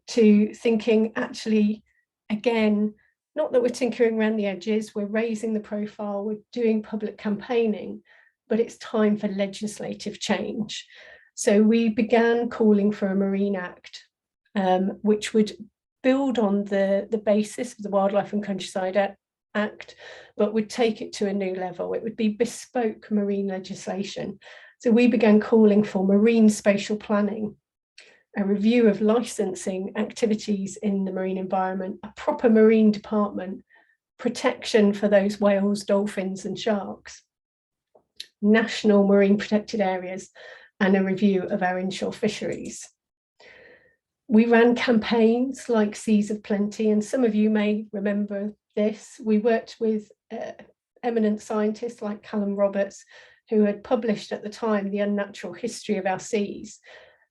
to thinking, actually, again, not that we're tinkering around the edges, we're raising the profile, we're doing public campaigning, but it's time for legislative change. So we began calling for a Marine Act, which would build on the basis of the Wildlife and Countryside Act, but would take it to a new level. It would be bespoke marine legislation. So we began calling for marine spatial planning, a review of licensing activities in the marine environment, a proper marine department, protection for those whales, dolphins and sharks, national marine protected areas, and a review of our inshore fisheries. We ran campaigns like Seas of Plenty, and some of you may remember this. We worked with eminent scientists like Callum Roberts, who had published at the time The Unnatural History of Our Seas,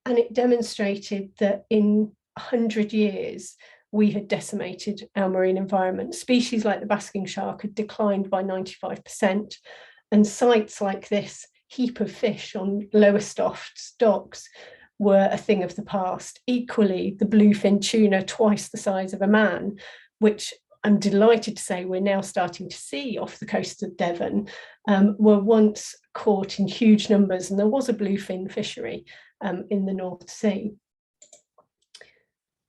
and it demonstrated that in 100 years we had decimated our marine environment. Species like the basking shark had declined by 95%, and sites like this heap of fish on Lowestoft docks were a thing of the past. Equally, the bluefin tuna, twice the size of a man, which I'm delighted to say we're now starting to see off the coast of Devon, were once caught in huge numbers, and there was a bluefin fishery in the North Sea.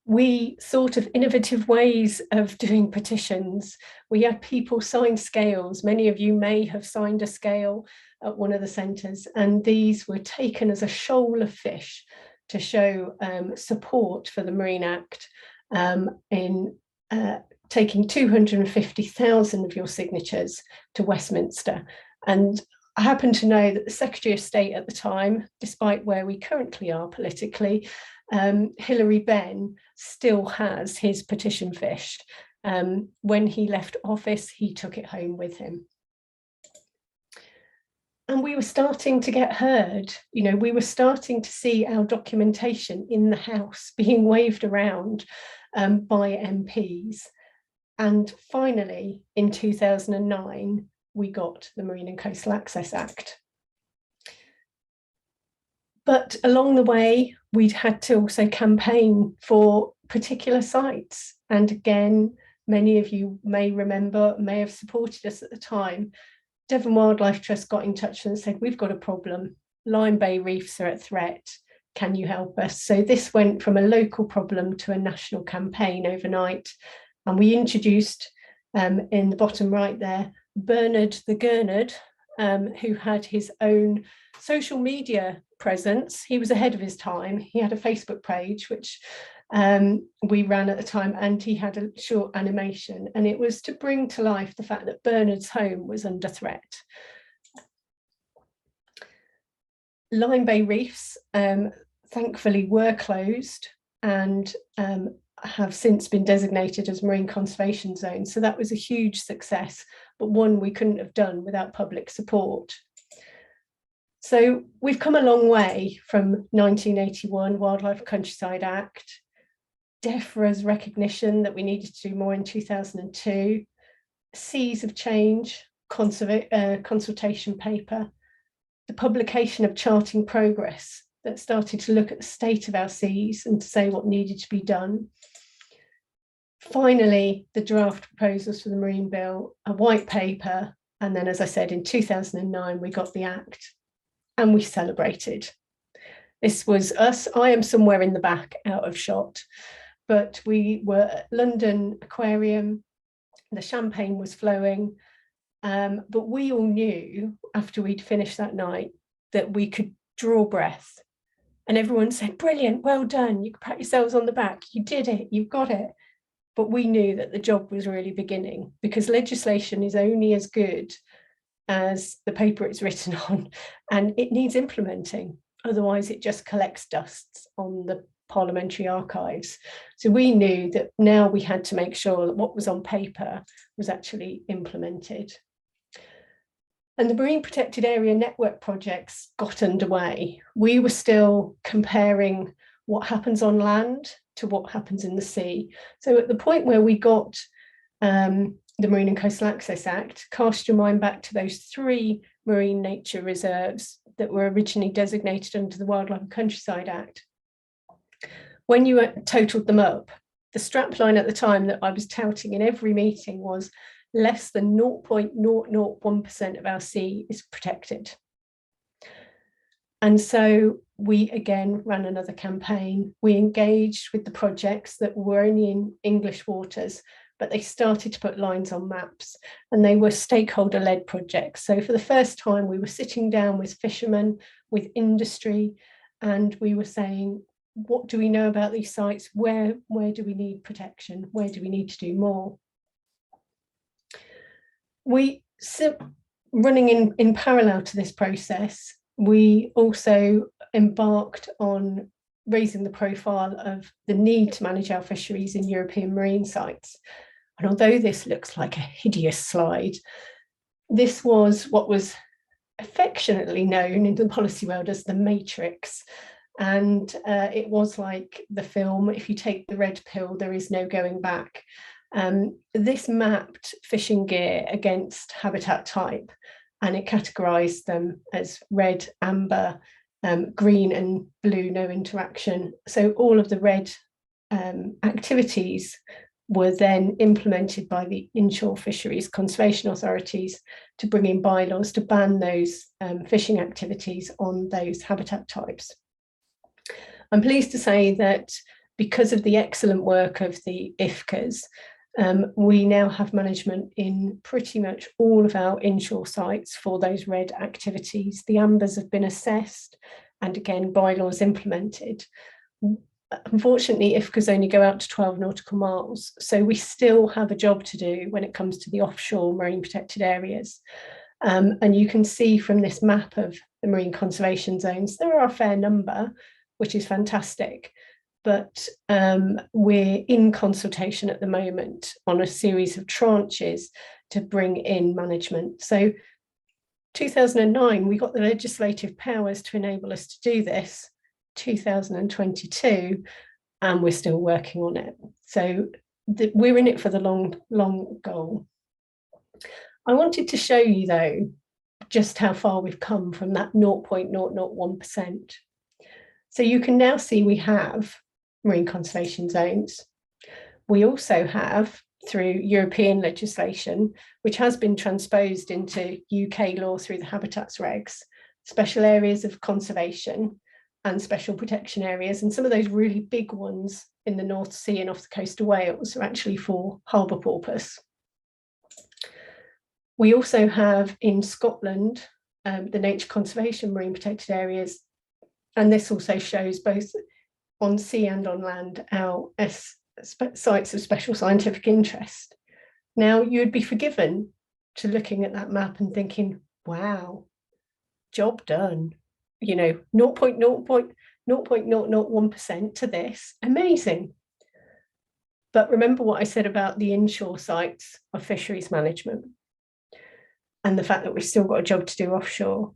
We thought of innovative ways of doing petitions. We had people sign scales. Many of you may have signed a scale at one of the centres, and these were taken as a shoal of fish to show support for the Marine Act in taking 250,000 of your signatures to Westminster. And I happen to know that the Secretary of State at the time, despite where we currently are politically, Hilary Benn still has his petition fish. When he left office, he took it home with him. And we were starting to get heard. You know, we were starting to see our documentation in the House being waved around by MPs. And finally, in 2009, we got the Marine and Coastal Access Act. But along the way, we'd had to also campaign for particular sites. And again, many of you may remember, may have supported us at the time. Devon Wildlife Trust got in touch and said, we've got a problem. Lyme Bay reefs are at threat. Can you help us? So this went from a local problem to a national campaign overnight. And we introduced, in the bottom right there, Bernard the Gurnard, who had his own social media presence. He was ahead of his time. He had a Facebook page, which we ran at the time, and he had a short animation, and it was to bring to life the fact that Bernard's home was under threat. Lyme Bay reefs, thankfully, were closed and have since been designated as marine conservation zones. So that was a huge success, but one we couldn't have done without public support. So we've come a long way from 1981, Wildlife Countryside Act, DEFRA's recognition that we needed to do more in 2002, Seas of Change, consultation paper, the publication of Charting Progress that started to look at the state of our seas and to say what needed to be done. Finally, the draft proposals for the Marine Bill, a white paper, and then, as I said, in 2009, we got the Act, and we celebrated. This was us. I am somewhere in the back, out of shot, but we were at London Aquarium, the champagne was flowing, but we all knew after we'd finished that night that we could draw breath. And everyone said, brilliant, well done, you can pat yourselves on the back, you did it, you've got it. But we knew that the job was really beginning, because legislation is only as good as the paper it's written on, and it needs implementing. Otherwise, it just collects dust on the parliamentary archives. So we knew that now we had to make sure that what was on paper was actually implemented. And the Marine Protected Area Network projects got underway. We were still comparing what happens on land to what happens in the sea. So at the point where we got the Marine and Coastal Access Act, cast your mind back to those 3 marine nature reserves that were originally designated under the Wildlife and Countryside Act. When you totaled them up, the strapline at the time that I was touting in every meeting was less than 0.001% of our sea is protected. And so we again ran another campaign. We engaged with the projects that were only in English waters, but they started to put lines on maps, and they were stakeholder-led projects. So for the first time, we were sitting down with fishermen, with industry, and we were saying, what do we know about these sites? Where do we need protection? Where do we need to do more? Running in parallel to this process, we also embarked on raising the profile of the need to manage our fisheries in European marine sites. And although this looks like a hideous slide, this was what was affectionately known in the policy world as the Matrix. And it was like the film, if you take the red pill, there is no going back. This mapped fishing gear against habitat type, and it categorized them as red, amber, green and blue, no interaction. So all of the red activities were then implemented by the inshore fisheries conservation authorities to bring in bylaws to ban those fishing activities on those habitat types. I'm pleased to say that because of the excellent work of the IFCAs, we now have management in pretty much all of our inshore sites for those red activities. The ambers have been assessed and again, bylaws implemented. Unfortunately, IFCAs only go out to 12 nautical miles, so we still have a job to do when it comes to the offshore marine protected areas. And you can see from this map of the marine conservation zones, there are a fair number, which is fantastic, but we're in consultation at the moment on a series of tranches to bring in management. So 2009, we got the legislative powers to enable us to do this. 2022, and we're still working on it. So we're in it for the long goal. I wanted to show you though, just how far we've come from that 0.001%. So you can now see we have marine conservation zones. We also have, through European legislation, which has been transposed into UK law through the habitats regs, special areas of conservation and special protection areas, and some of those really big ones in the North Sea and off the coast of Wales are actually for harbour porpoise. We also have in Scotland the nature conservation marine protected areas, and this also shows both on sea and on land our sites of special scientific interest. Now, you would be forgiven to looking at that map and thinking, wow, job done. You know, 0.001% to this, amazing. But remember what I said about the inshore sites of fisheries management and the fact that we've still got a job to do offshore.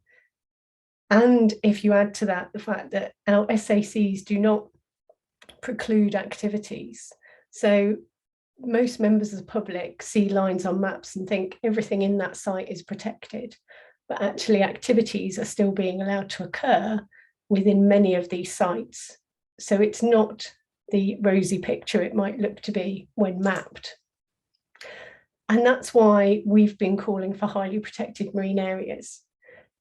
And if you add to that the fact that our SACs do not preclude activities. So most members of the public see lines on maps and think everything in that site is protected. But actually activities are still being allowed to occur within many of these sites. So it's not the rosy picture it might look to be when mapped. And that's why we've been calling for highly protected marine areas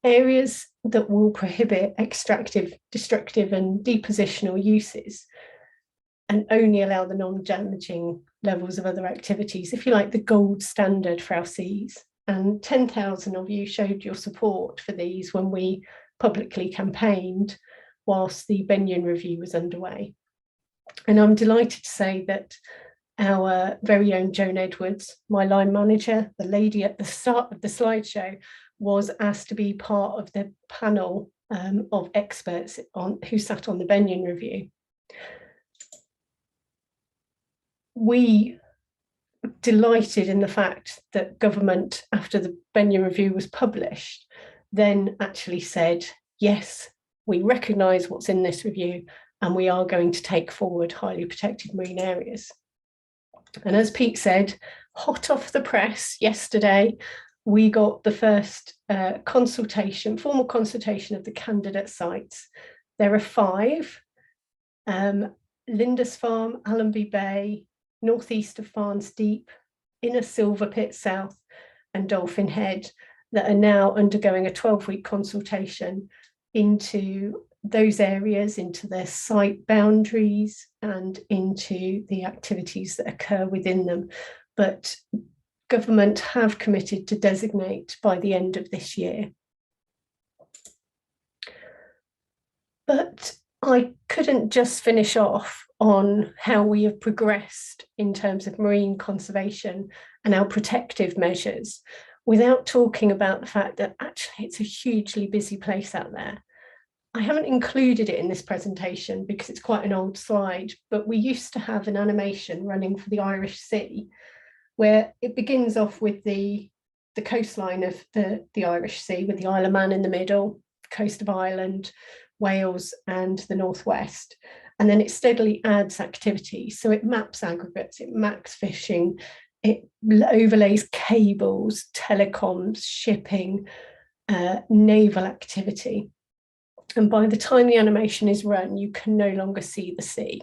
that will prohibit extractive, destructive and depositional uses and only allow the non-damaging levels of other activities, if you like, the gold standard for our seas. And 10,000 of you showed your support for these when we publicly campaigned whilst the Benyon review was underway. And I'm delighted to say that our very own Joan Edwards, my line manager, the lady at the start of the slideshow, was asked to be part of the panel of experts who sat on the Benyon review. We delighted in the fact that government, after the Benyon review was published, then actually said, yes, we recognise what's in this review and we are going to take forward highly protected marine areas. And as Pete said, hot off the press yesterday, we got the first formal consultation of the candidate sites. There are 5, Lindisfarne, Allenby Bay, northeast of Farnes Deep, Inner Silver Pit South and Dolphin Head, that are now undergoing a 12-week consultation into those areas, into their site boundaries and into the activities that occur within them. But government have committed to designate by the end of this year. But I couldn't just finish off on how we have progressed in terms of marine conservation and our protective measures without talking about the fact that actually it's a hugely busy place out there. I haven't included it in this presentation because it's quite an old slide, but we used to have an animation running for the Irish Sea where it begins off with the coastline of the Irish Sea, with the Isle of Man in the middle, coast of Ireland, Wales and the northwest. And then it steadily adds activities. So it maps aggregates, it maps fishing, it overlays cables, telecoms, shipping, naval activity. And by the time the animation is run, you can no longer see the sea.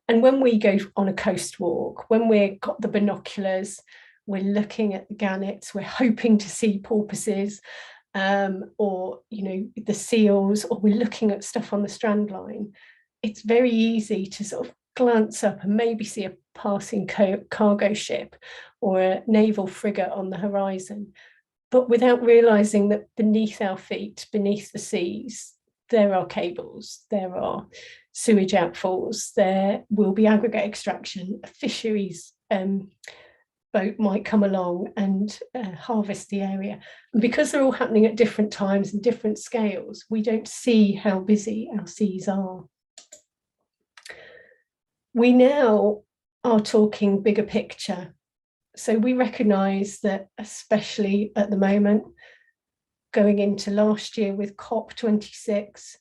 And when we go on a coast walk, when we've got the binoculars, we're looking at the gannets, we're hoping to see porpoises, or the seals, or we're looking at stuff on the strand line, it's very easy to sort of glance up and maybe see a passing cargo ship or a naval frigate on the horizon, but without realizing that beneath our feet, beneath the seas, there are cables, there are sewage outfalls, there will be aggregate extraction, a fisheries boat might come along and harvest the area. And because they're all happening at different times and different scales, we don't see how busy our seas are. We now are talking bigger picture. So we recognise that, especially at the moment, going into last year with COP26,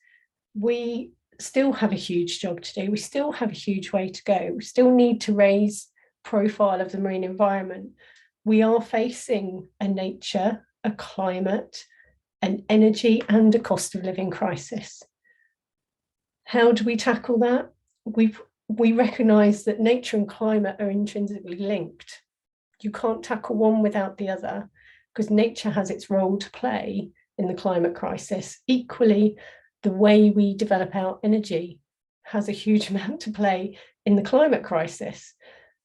we still have a huge job to do. We still have a huge way to go. We still need to raise profile of the marine environment. We are facing a nature, a climate, an energy and a cost of living crisis. How do we tackle that? We recognise that nature and climate are intrinsically linked. You can't tackle one without the other, because nature has its role to play in the climate crisis. Equally, the way we develop our energy has a huge amount to play in the climate crisis.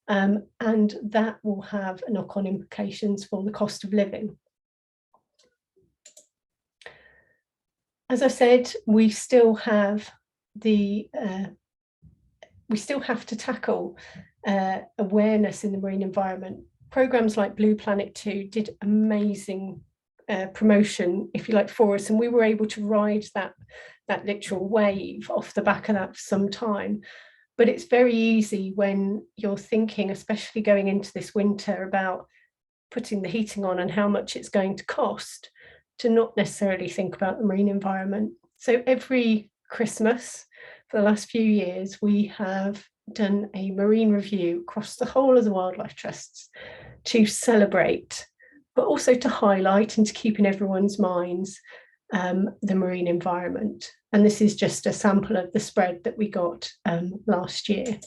And that will have knock-on implications for the cost of living. As I said, we still have to tackle awareness in the marine environment. Programs like Blue Planet 2 did amazing promotion, if you like, for us, and we were able to ride that literal wave off the back of that for some time. But it's very easy when you're thinking, especially going into this winter, about putting the heating on and how much it's going to cost, to not necessarily think about the marine environment. So every Christmas for the last few years, we have done a marine review across the whole of the wildlife trusts to celebrate, but also to highlight and to keep in everyone's minds the marine environment. And this is just a sample of the spread that we got last year.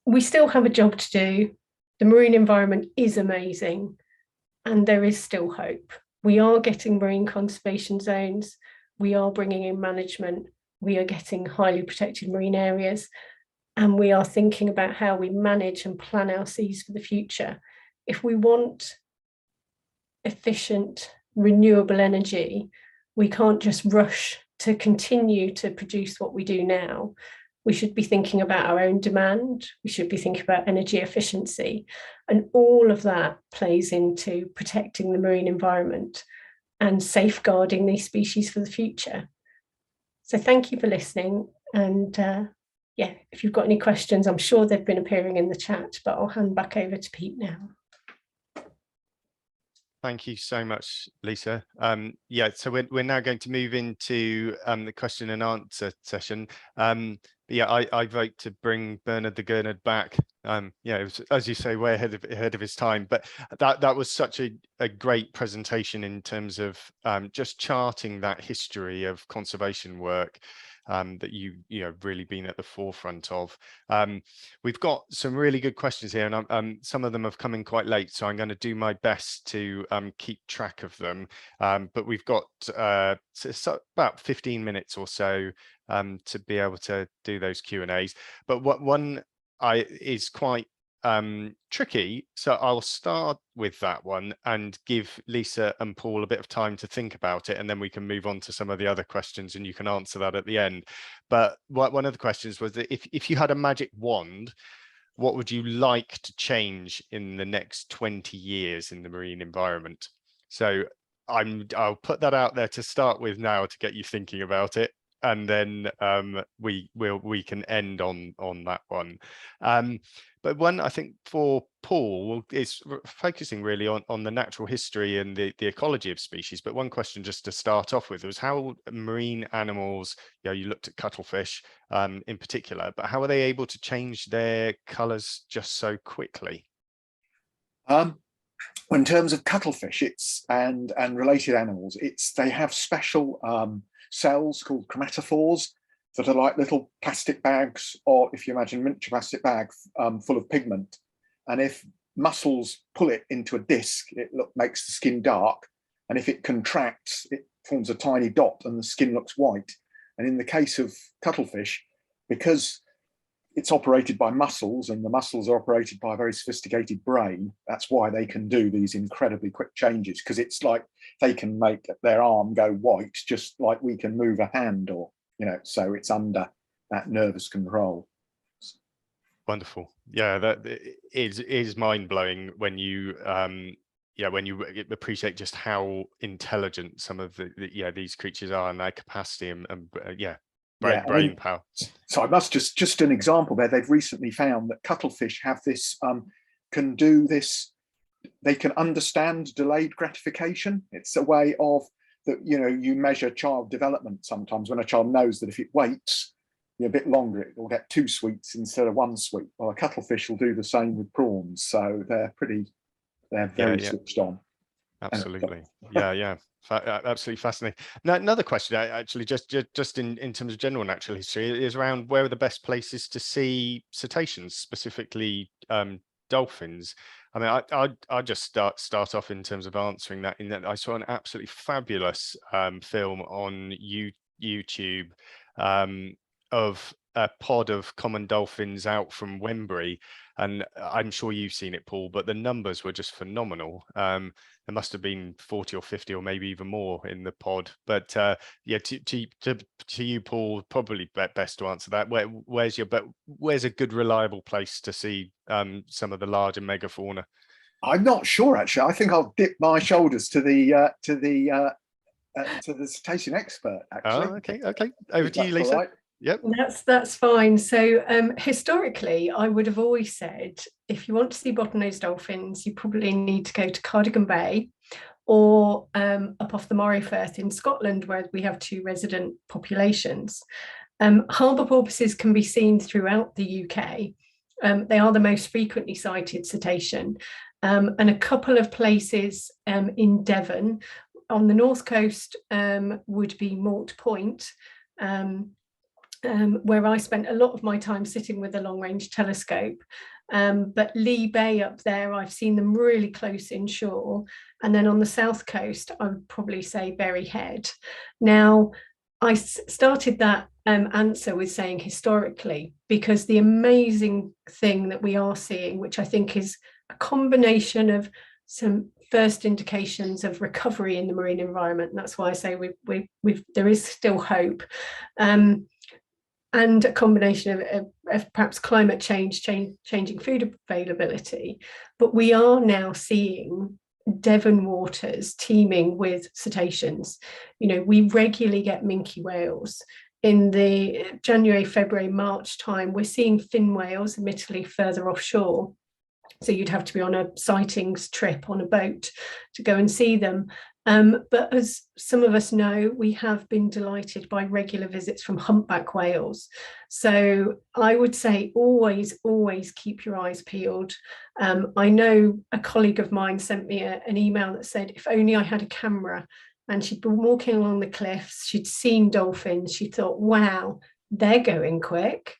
We still have a job to do. The marine environment is amazing, and there is still hope. We are getting marine conservation zones. We are bringing in management. We are getting highly protected marine areas, and we are thinking about how we manage and plan our seas for the future. If we want efficient, renewable energy, we can't just rush to continue to produce what we do now. We should be thinking about our own demand. We should be thinking about energy efficiency. And all of that plays into protecting the marine environment and safeguarding these species for the future. So thank you for listening. And yeah, if you've got any questions, I'm sure they've been appearing in the chat, but I'll hand back over to Pete now. Thank you so much, Lissa. Yeah, so we're now going to move into the question and answer session. Yeah, I vote to bring Bernard the Gurnard back. Yeah, it was, as you say, way ahead of his time. But that was such a great presentation in terms of just charting that history of conservation work that you've really been at the forefront of. We've got some really good questions here, and some of them have come in quite late, so I'm going to do my best to keep track of them. But we've got about 15 minutes or so to be able to do those Q&As. But one is quite tricky, so I'll start with that one and give Lissa and Paul a bit of time to think about it, and then we can move on to some of the other questions and you can answer that at the end. But one of the questions was that if you had a magic wand, what would you like to change in the next 20 years in the marine environment? So I'll put that out there to start with now to get you thinking about it, and then we can end on that one. But one, I think, for Paul is focusing really on the natural history and the ecology of species. But one question just to start off with was how marine animals, you looked at cuttlefish in particular, but how are they able to change their colours just so quickly? In terms of cuttlefish, and related animals, they have special cells called chromatophores that are like little plastic bags, or if you imagine miniature plastic bags full of pigment. And if mussels pull it into a disc, it makes the skin dark. And if it contracts, it forms a tiny dot and the skin looks white. And in the case of cuttlefish, because it's operated by mussels and the mussels are operated by a very sophisticated brain, that's why they can do these incredibly quick changes, because it's like they can make their arm go white just like we can move a hand, or so it's under that nervous control. Wonderful. Yeah, that is mind-blowing when you when you appreciate just how intelligent some of these creatures are and their capacity and brain power. So I must just an example there. They've recently found that cuttlefish have this can do this. They can understand delayed gratification. It's a way of that, you measure child development sometimes when a child knows that if it waits a bit longer, it will get 2 sweets instead of 1 sweet. Well, a cuttlefish will do the same with prawns. So they're very switched on. Absolutely. Absolutely fascinating. Now, another question, actually, just in terms of general natural history, is around where are the best places to see cetaceans, specifically dolphins. I mean, I just start off in terms of answering that, in that I saw an absolutely fabulous film on YouTube of a pod of common dolphins out from Wembury, and I'm sure you've seen it, Paul, but the numbers were just phenomenal. There must have been 40 or 50 or maybe even more in the pod. But to you, Paul, probably best to answer that. Where's a good reliable place to see some of the larger megafauna? I'm not sure, actually. I think I'll dip my shoulders to the cetacean expert, actually. Oh, okay. Over to you, Lisa. Right. Yep. That's fine. So historically, I would have always said, if you want to see bottlenose dolphins, you probably need to go to Cardigan Bay or up off the Moray Firth in Scotland, where we have 2 resident populations. Harbour porpoises can be seen throughout the UK. They are the most frequently sighted cetacean. And a couple of places in Devon, on the north coast, would be Mort Point, where I spent a lot of my time sitting with a long-range telescope. But Lee Bay up there, I've seen them really close inshore. And then on the south coast, I would probably say Berry Head. Now, I started that answer with saying historically, because the amazing thing that we are seeing, which I think is a combination of some first indications of recovery in the marine environment, and that's why I say there is still hope, and a combination of perhaps climate change, changing food availability. But we are now seeing Devon waters teeming with cetaceans. We regularly get minke whales. In the January, February, March time, we're seeing fin whales, admittedly further offshore. So you'd have to be on a sightings trip on a boat to go and see them. But as some of us know, we have been delighted by regular visits from humpback whales. So I would say always keep your eyes peeled. I know a colleague of mine sent me an email that said, if only I had a camera, and she'd been walking along the cliffs, she'd seen dolphins, she thought, wow, they're going quick.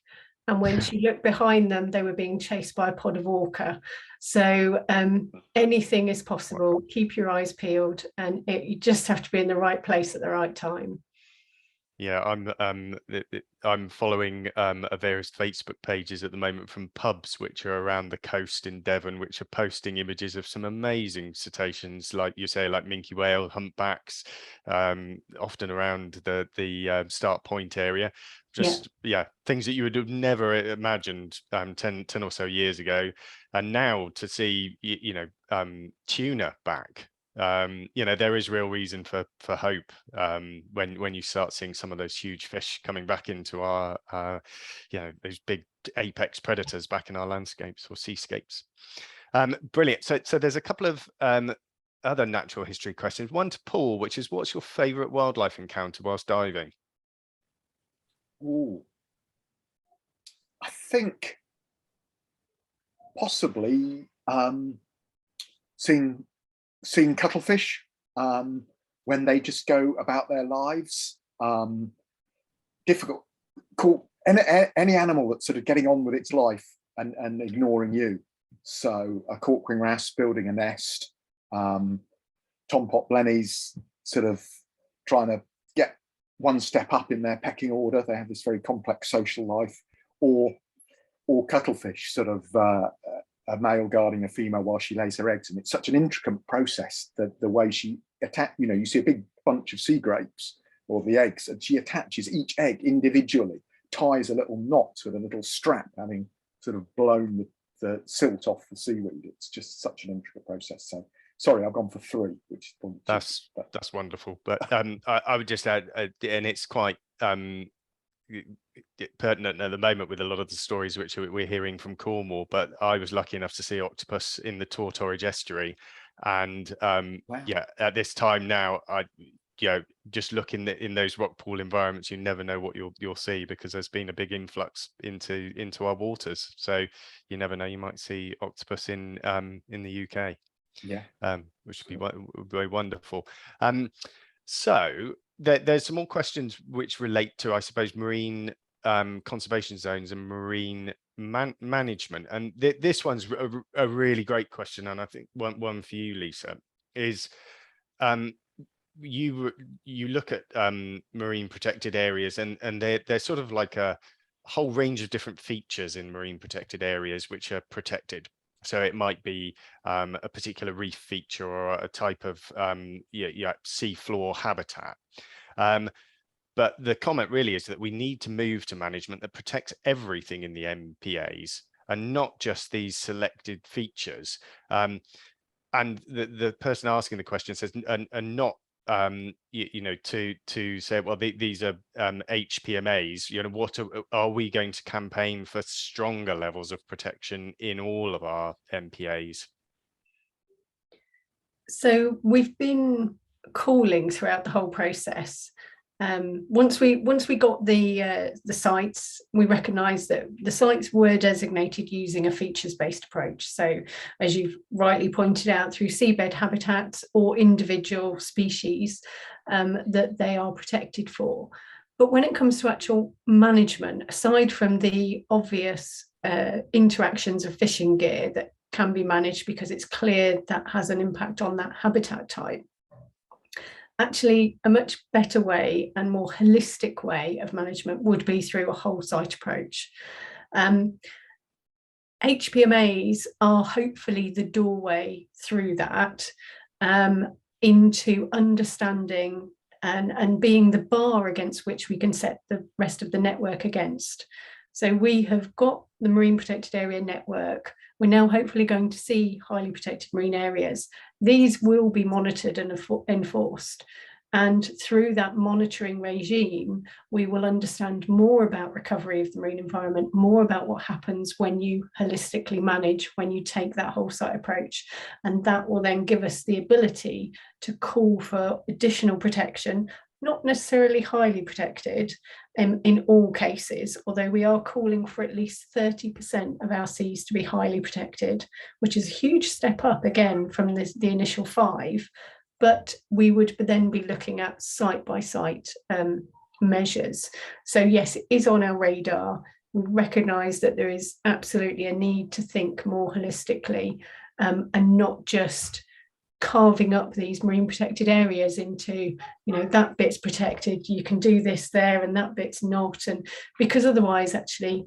And when she looked behind them, they were being chased by a pod of orca. So anything is possible. Keep your eyes peeled, and you just have to be in the right place at the right time. Yeah, I'm following various Facebook pages at the moment from pubs which are around the coast in Devon, which are posting images of some amazing cetaceans, like you say, like minke whale, humpbacks, often around the Start Point area. Just things that you would have never imagined 10 or so years ago, and now to see tuna back You know, there is real reason for hope when you start seeing some of those huge fish coming back into our you know, those big apex predators back in our landscapes or seascapes. Brilliant. So there's a couple of other natural history questions. One to Paul, which is, what's your favorite wildlife encounter whilst diving? Ooh. I think possibly seeing cuttlefish when they just go about their lives. Difficult. Cool. Any animal that's sort of getting on with its life and ignoring you. So a cork-wing wrasse building a nest, tom-pot blennies sort of trying to get one step up in their pecking order. They have this very complex social life, or cuttlefish, sort of a male guarding a female while she lays her eggs. And it's such an intricate process, that the way she attack, you know, you see a big bunch of sea grapes or the eggs, and she attaches each egg individually, ties a little knot with a little strap, having sort of blown the silt off the seaweed. It's just such an intricate process. So sorry, I've gone for 3, which is that's wonderful. But I would just add, and it's quite pertinent at the moment with a lot of the stories which we're hearing from Cornwall, but I was lucky enough to see octopus in the Tortoridge estuary, and wow. Yeah, at this time now, you know, just look in those rock pool environments, you never know what you'll see, because there's been a big influx into our waters. So you never know, you might see octopus in the UK. Yeah, which would be very wonderful. So there's some more questions which relate to, I suppose, marine conservation zones and marine management. And this one's a really great question, and I think one for you, Lissa, is you look at marine protected areas, and they're sort of like a whole range of different features in marine protected areas which are protected. So it might be a particular reef feature or a type of seafloor habitat. But the comment really is that we need to move to management that protects everything in the MPAs and not just these selected features. And the person asking the question says, and not you know, to say, well, these are HPMAs, you know, what are we going to campaign for stronger levels of protection in all of our MPAs? So we've been calling throughout the whole process. Once we got the sites, we recognised that the sites were designated using a features-based approach. So, as you've rightly pointed out, through seabed habitats or individual species that they are protected for. But when it comes to actual management, aside from the obvious interactions of fishing gear that can be managed because it's clear that has an impact on that habitat type, actually a much better way and more holistic way of management would be through a whole site approach. HPMAs are hopefully the doorway through that into understanding and being the bar against which we can set the rest of the network against. So we have got the Marine Protected Area Network. We're now hopefully going to see highly protected marine areas. These will be monitored and enforced. And through that monitoring regime, we will understand more about recovery of the marine environment, more about what happens when you holistically manage, when you take that whole site approach. And that will then give us the ability to call for additional protection, not necessarily highly protected in all cases, although we are calling for at least 30% of our seas to be highly protected, which is a huge step up again from the initial 5. But we would then be looking at site-by-site measures. So yes, it is on our radar. We recognise that there is absolutely a need to think more holistically and not just carving up these marine protected areas into, you know, that bit's protected, you can do this there and that bit's not, and because otherwise actually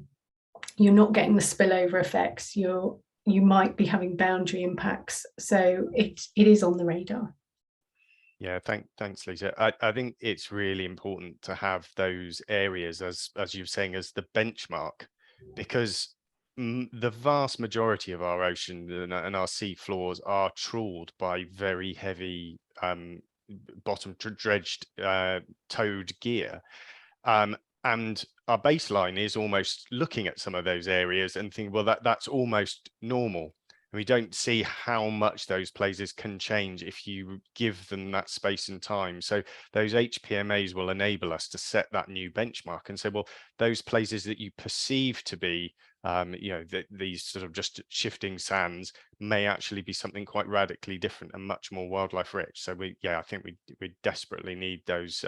you're not getting the spillover effects, you might be having boundary impacts. So it is on the radar. Yeah, thanks, Lissa. I think it's really important to have those areas as you're saying as the benchmark, because the vast majority of our ocean and our sea floors are trawled by very heavy bottom dredged towed gear. And our baseline is almost looking at some of those areas and thinking, well, that's almost normal. And we don't see how much those places can change if you give them that space and time. So those HPMAs will enable us to set that new benchmark and say, well, those places that you perceive to be, these sort of just shifting sands may actually be something quite radically different and much more wildlife rich. So I think we desperately need those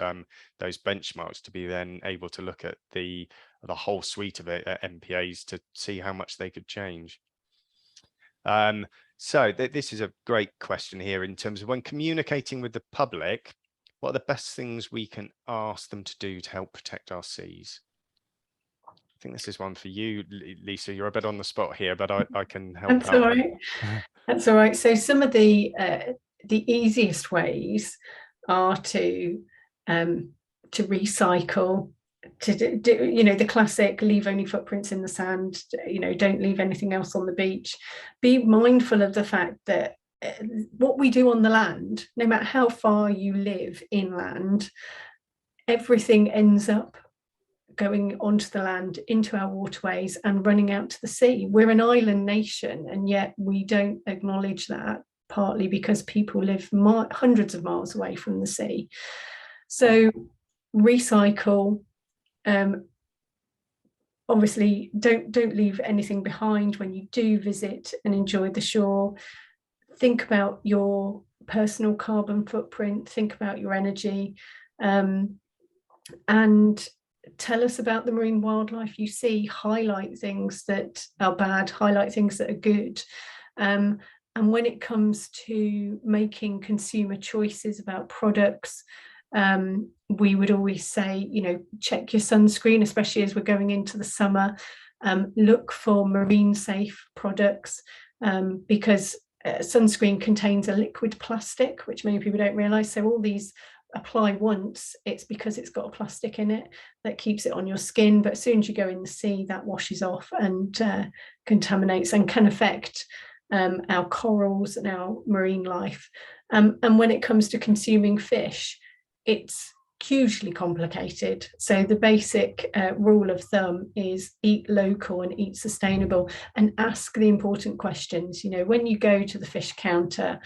benchmarks to be then able to look at the whole suite of MPAs to see how much they could change. So this is a great question here in terms of when communicating with the public, what are the best things we can ask them to do to help protect our seas? I think this is one for you, Lissa. You're a bit on the spot here, but I can help That's out. all right. That's all right. So some of the easiest ways are to recycle, to do, the classic leave only footprints in the sand, don't leave anything else on the beach. Be mindful of the fact that what we do on the land, no matter how far you live inland, everything ends up going onto the land, into our waterways and running out to the sea. We're an island nation, and yet we don't acknowledge that, partly because people live hundreds of miles away from the sea. So recycle. Obviously, don't leave anything behind when you do visit and enjoy the shore. Think about your personal carbon footprint, think about your energy, and tell us about the marine wildlife you see. Highlight things that are bad, highlight things that are good. And when it comes to making consumer choices about products, we would always say, check your sunscreen, especially as we're going into the summer. Look for marine safe products, because sunscreen contains a liquid plastic, which many people don't realize. So all these apply once, it's because it's got a plastic in it that keeps it on your skin, but as soon as you go in the sea, that washes off and contaminates and can affect our corals and our marine life. And when it comes to consuming fish, it's hugely complicated. So the basic rule of thumb is eat local and eat sustainable, and ask the important questions. When you go to the fish counter,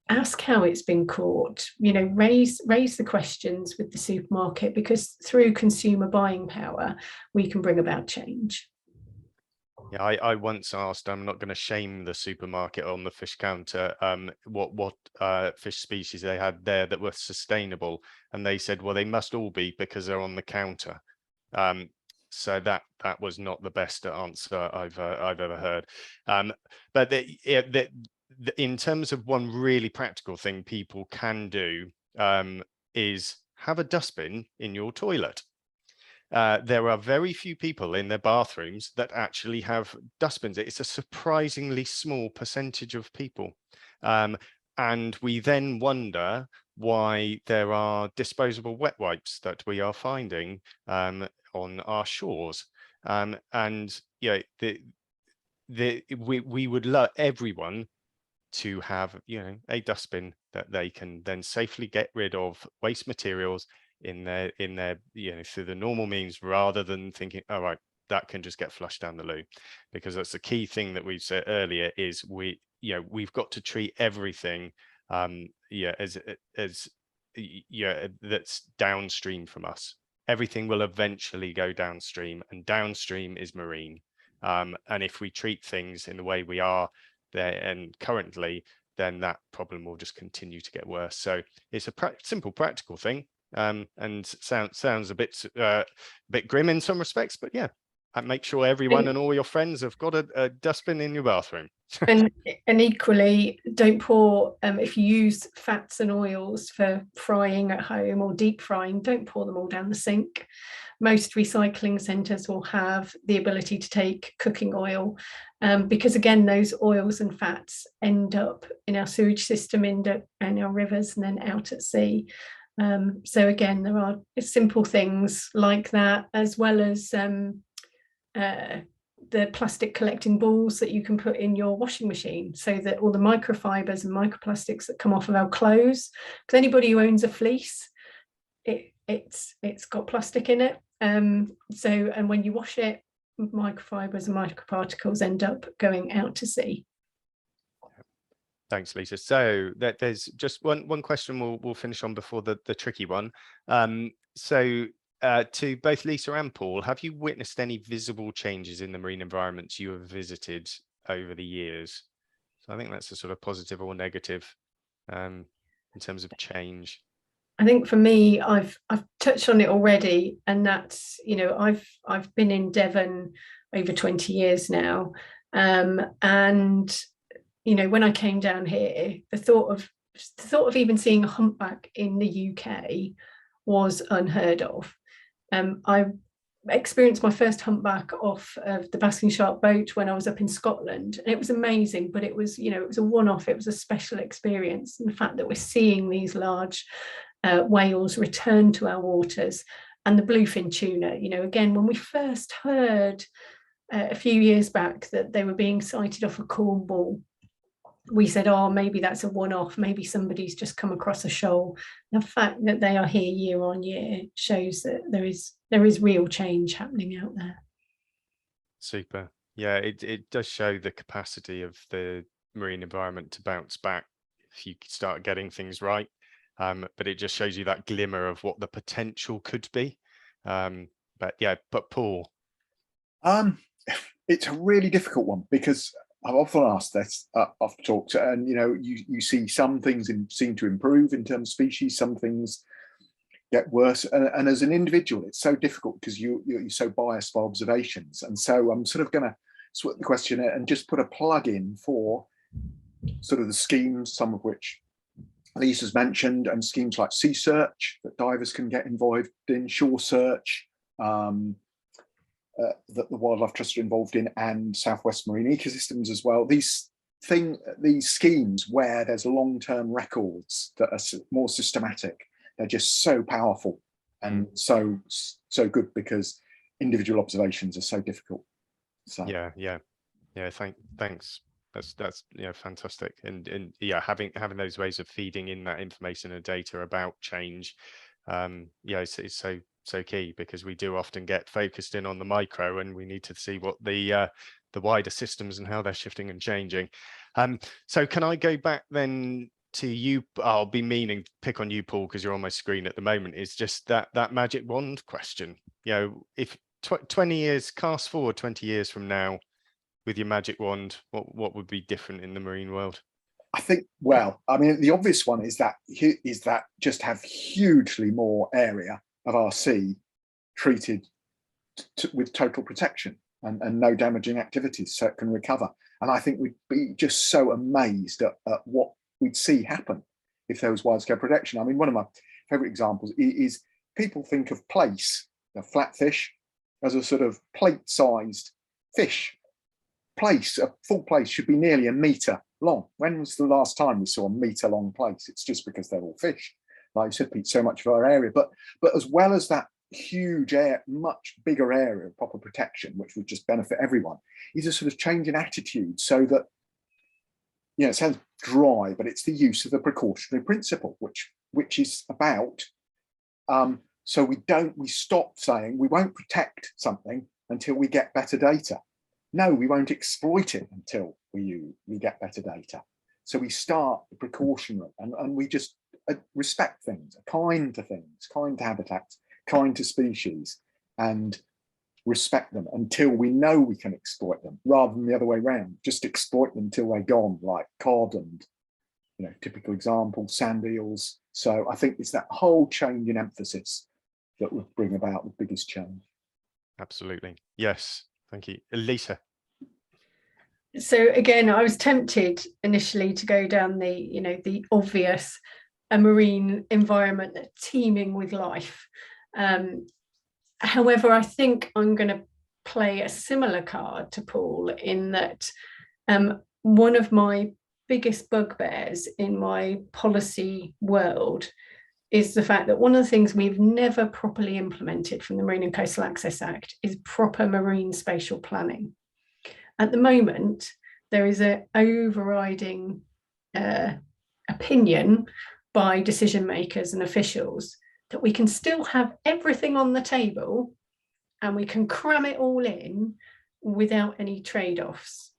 ask how it's been caught. Raise the questions with the supermarket, because through consumer buying power, we can bring about change. Yeah, I once asked, I'm not going to shame the supermarket on the fish counter, what fish species they had there that were sustainable, and they said, well, they must all be because they're on the counter. So that was not the best answer I've ever heard. But in terms of one really practical thing people can do, is have a dustbin in your toilet. There are very few people in their bathrooms that actually have dustbins. It's a surprisingly small percentage of people. And we then wonder why there are disposable wet wipes that we are finding on our shores. We would love everyone to have a dustbin that they can then safely get rid of waste materials in their through the normal means, rather than thinking, all right, that can just get flushed down the loo. Because that's the key thing that we've said earlier, is we've got to treat everything as that's downstream from us. Everything will eventually go downstream, and downstream is marine. And if we treat things in the way we are there and currently, then that problem will just continue to get worse. So it's a simple practical thing, and sounds a bit grim in some respects, but yeah, make sure everyone and all your friends have got a dustbin in your bathroom. and equally, don't pour, if you use fats and oils for frying at home or deep frying, don't pour them all down the sink. Most recycling centres will have the ability to take cooking oil, because again, those oils and fats end up in our sewage system, end up in our rivers, and then out at sea. So again, there are simple things like that, as well as the plastic collecting balls that you can put in your washing machine, so that all the microfibers and microplastics that come off of our clothes, because anybody who owns a fleece, it's got plastic in it. And when you wash it, microfibers and microparticles end up going out to sea. Thanks, Lisa. So there's just one question we'll finish on before the tricky one. To both Lisa and Paul, have you witnessed any visible changes in the marine environments you have visited over the years? So I think that's a sort of positive or negative in terms of change. I think for me, I've touched on it already, and that's, I've been in Devon over 20 years now, and when I came down here, the thought of even seeing a humpback in the UK was unheard of. I experienced my first humpback off of the basking shark boat when I was up in Scotland, and it was amazing, but it was a one-off. It was a special experience, and the fact that we're seeing these large whales return to our waters, and the bluefin tuna, again, when we first heard a few years back that they were being sighted off of Cornwall, we said, oh, maybe that's a one-off, maybe somebody's just come across a shoal. The fact that they are here year on year shows that there is real change happening out there. Super. Yeah, it does show the capacity of the marine environment to bounce back if you start getting things right. But it just shows you that glimmer of what the potential could be. But Paul. It's a really difficult one, because I've often asked this, I've talked, and you see some things seem to improve in terms of species, some things get worse, and as an individual, it's so difficult because you're so biased by observations. And so I'm sort of going to swap the question and just put a plug in for sort of the schemes, some of which Lisa's mentioned, and schemes like sea search that divers can get involved in, shore search, that the Wildlife Trust are involved in, and Southwest Marine Ecosystems as well. These schemes where there's long-term records that are more systematic, they're just so powerful and so good, because individual observations are so difficult. So thanks. That's fantastic, and having those ways of feeding in that information and data about change, it's so key, because we do often get focused in on the micro, and we need to see what the wider systems and how they're shifting and changing. So can I go back then to you? I'll be meaning to pick on you, Paul, because you're on my screen at the moment. It's just that magic wand question. If 20 years, cast forward 20 years from now with your magic wand, what would be different in the marine world? I think, well, I mean, the obvious one is that just have hugely more area of our sea treated with total protection and no damaging activities, so it can recover. And I think we'd be just so amazed at what we'd see happen if there was wide-scale protection. I mean, one of my favorite examples is people think of plaice, flatfish, as a sort of plate-sized fish. Plaice, a full plaice, should be nearly a metre long. When was the last time we saw a metre-long plaice? It's just because they're all fish. Like you said, Pete, so much of our area. But as well as that huge much bigger area of proper protection, which would just benefit everyone, is a sort of change in attitude, so that, it sounds dry, but it's the use of the precautionary principle, which is about, so we stop saying we won't protect something until we get better data. No, we won't exploit it until we get better data. So we start the precautionary, and we just respect things, are kind to things, kind to habitats, kind to species, and respect them until we know we can exploit them, rather than the other way around, just exploit them until they're gone, like cod and, typical example, sand eels. So I think it's that whole change in emphasis that would bring about the biggest change. Absolutely. Yes. Thank you. Lisa. So again, I was tempted initially to go down the obvious, a marine environment teeming with life. However, I think I'm going to play a similar card to Paul, in that one of my biggest bugbears in my policy world is the fact that one of the things we've never properly implemented from the Marine and Coastal Access Act is proper marine spatial planning. At the moment, there is an overriding opinion by decision makers and officials that we can still have everything on the table and we can cram it all in without any trade-offs.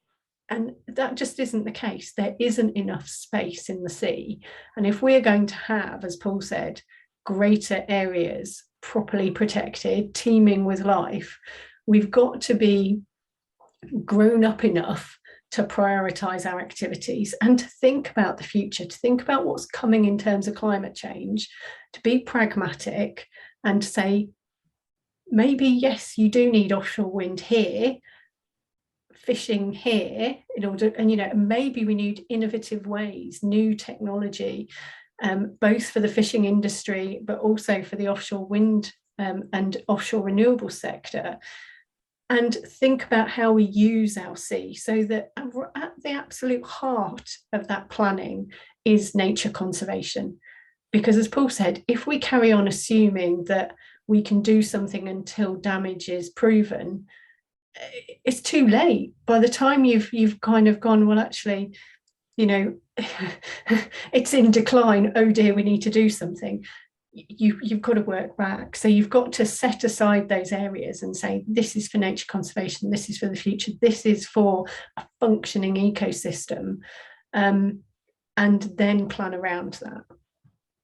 And that just isn't the case. There isn't enough space in the sea. And if we're going to have, as Paul said, greater areas properly protected, teeming with life, we've got to be grown up enough to prioritize our activities and to think about the future, to think about what's coming in terms of climate change, to be pragmatic and to say, maybe, yes, you do need offshore wind here, fishing here, in order, and maybe we need innovative ways, new technology, both for the fishing industry, but also for the offshore wind and offshore renewable sector. And think about how we use our sea, so that at the absolute heart of that planning is nature conservation. Because as Paul said, if we carry on assuming that we can do something until damage is proven, it's too late. By the time you've kind of gone, well, actually, it's in decline, oh dear, we need to do something. You've got to work back. So you've got to set aside those areas and say, this is for nature conservation, this is for the future, this is for a functioning ecosystem, and then plan around that.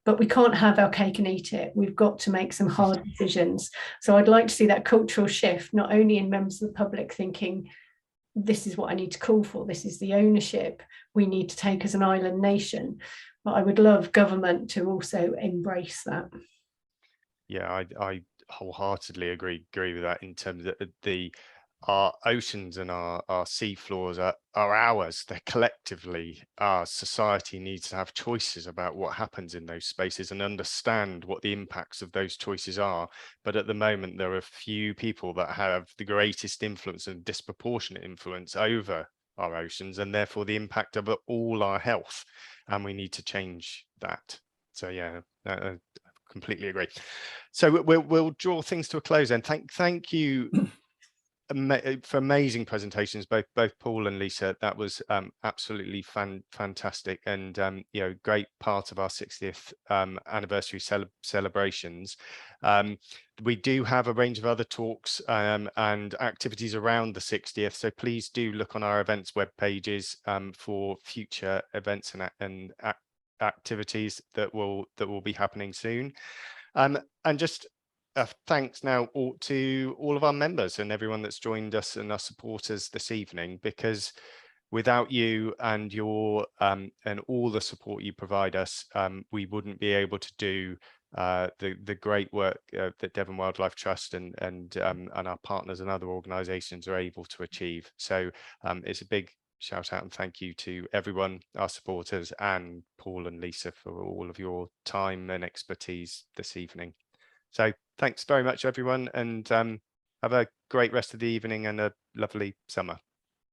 But we can't have our cake and eat it. We've got to make some hard decisions. So I'd like to see that cultural shift, not only in members of the public thinking, this is what I need to call for, this is the ownership we need to take as an island nation, but I would love government to also embrace that. Yeah, I wholeheartedly agree with that, in terms of our oceans and our sea floors are ours. They're collectively our society needs to have choices about what happens in those spaces and understand what the impacts of those choices are. But at the moment, there are few people that have the greatest influence and disproportionate influence over our oceans, and therefore the impact of all our health. And we need to change that. So yeah, I completely agree. So we'll draw things to a close then. Thank you for amazing presentations, both Paul and Lissa. That was absolutely fantastic, and great part of our 60th anniversary celebrations. We do have a range of other talks and activities around the 60th, so please do look on our events web pages for future events and activities that will be happening soon. And just thanks now to all of our members and everyone that's joined us and our supporters this evening, because without you and your and all the support you provide us, we wouldn't be able to do the great work that Devon Wildlife Trust and our partners and other organisations are able to achieve. So it's a big shout out and thank you to everyone, our supporters, and Paul and Lissa for all of your time and expertise this evening. So thanks very much, everyone, and have a great rest of the evening and a lovely summer.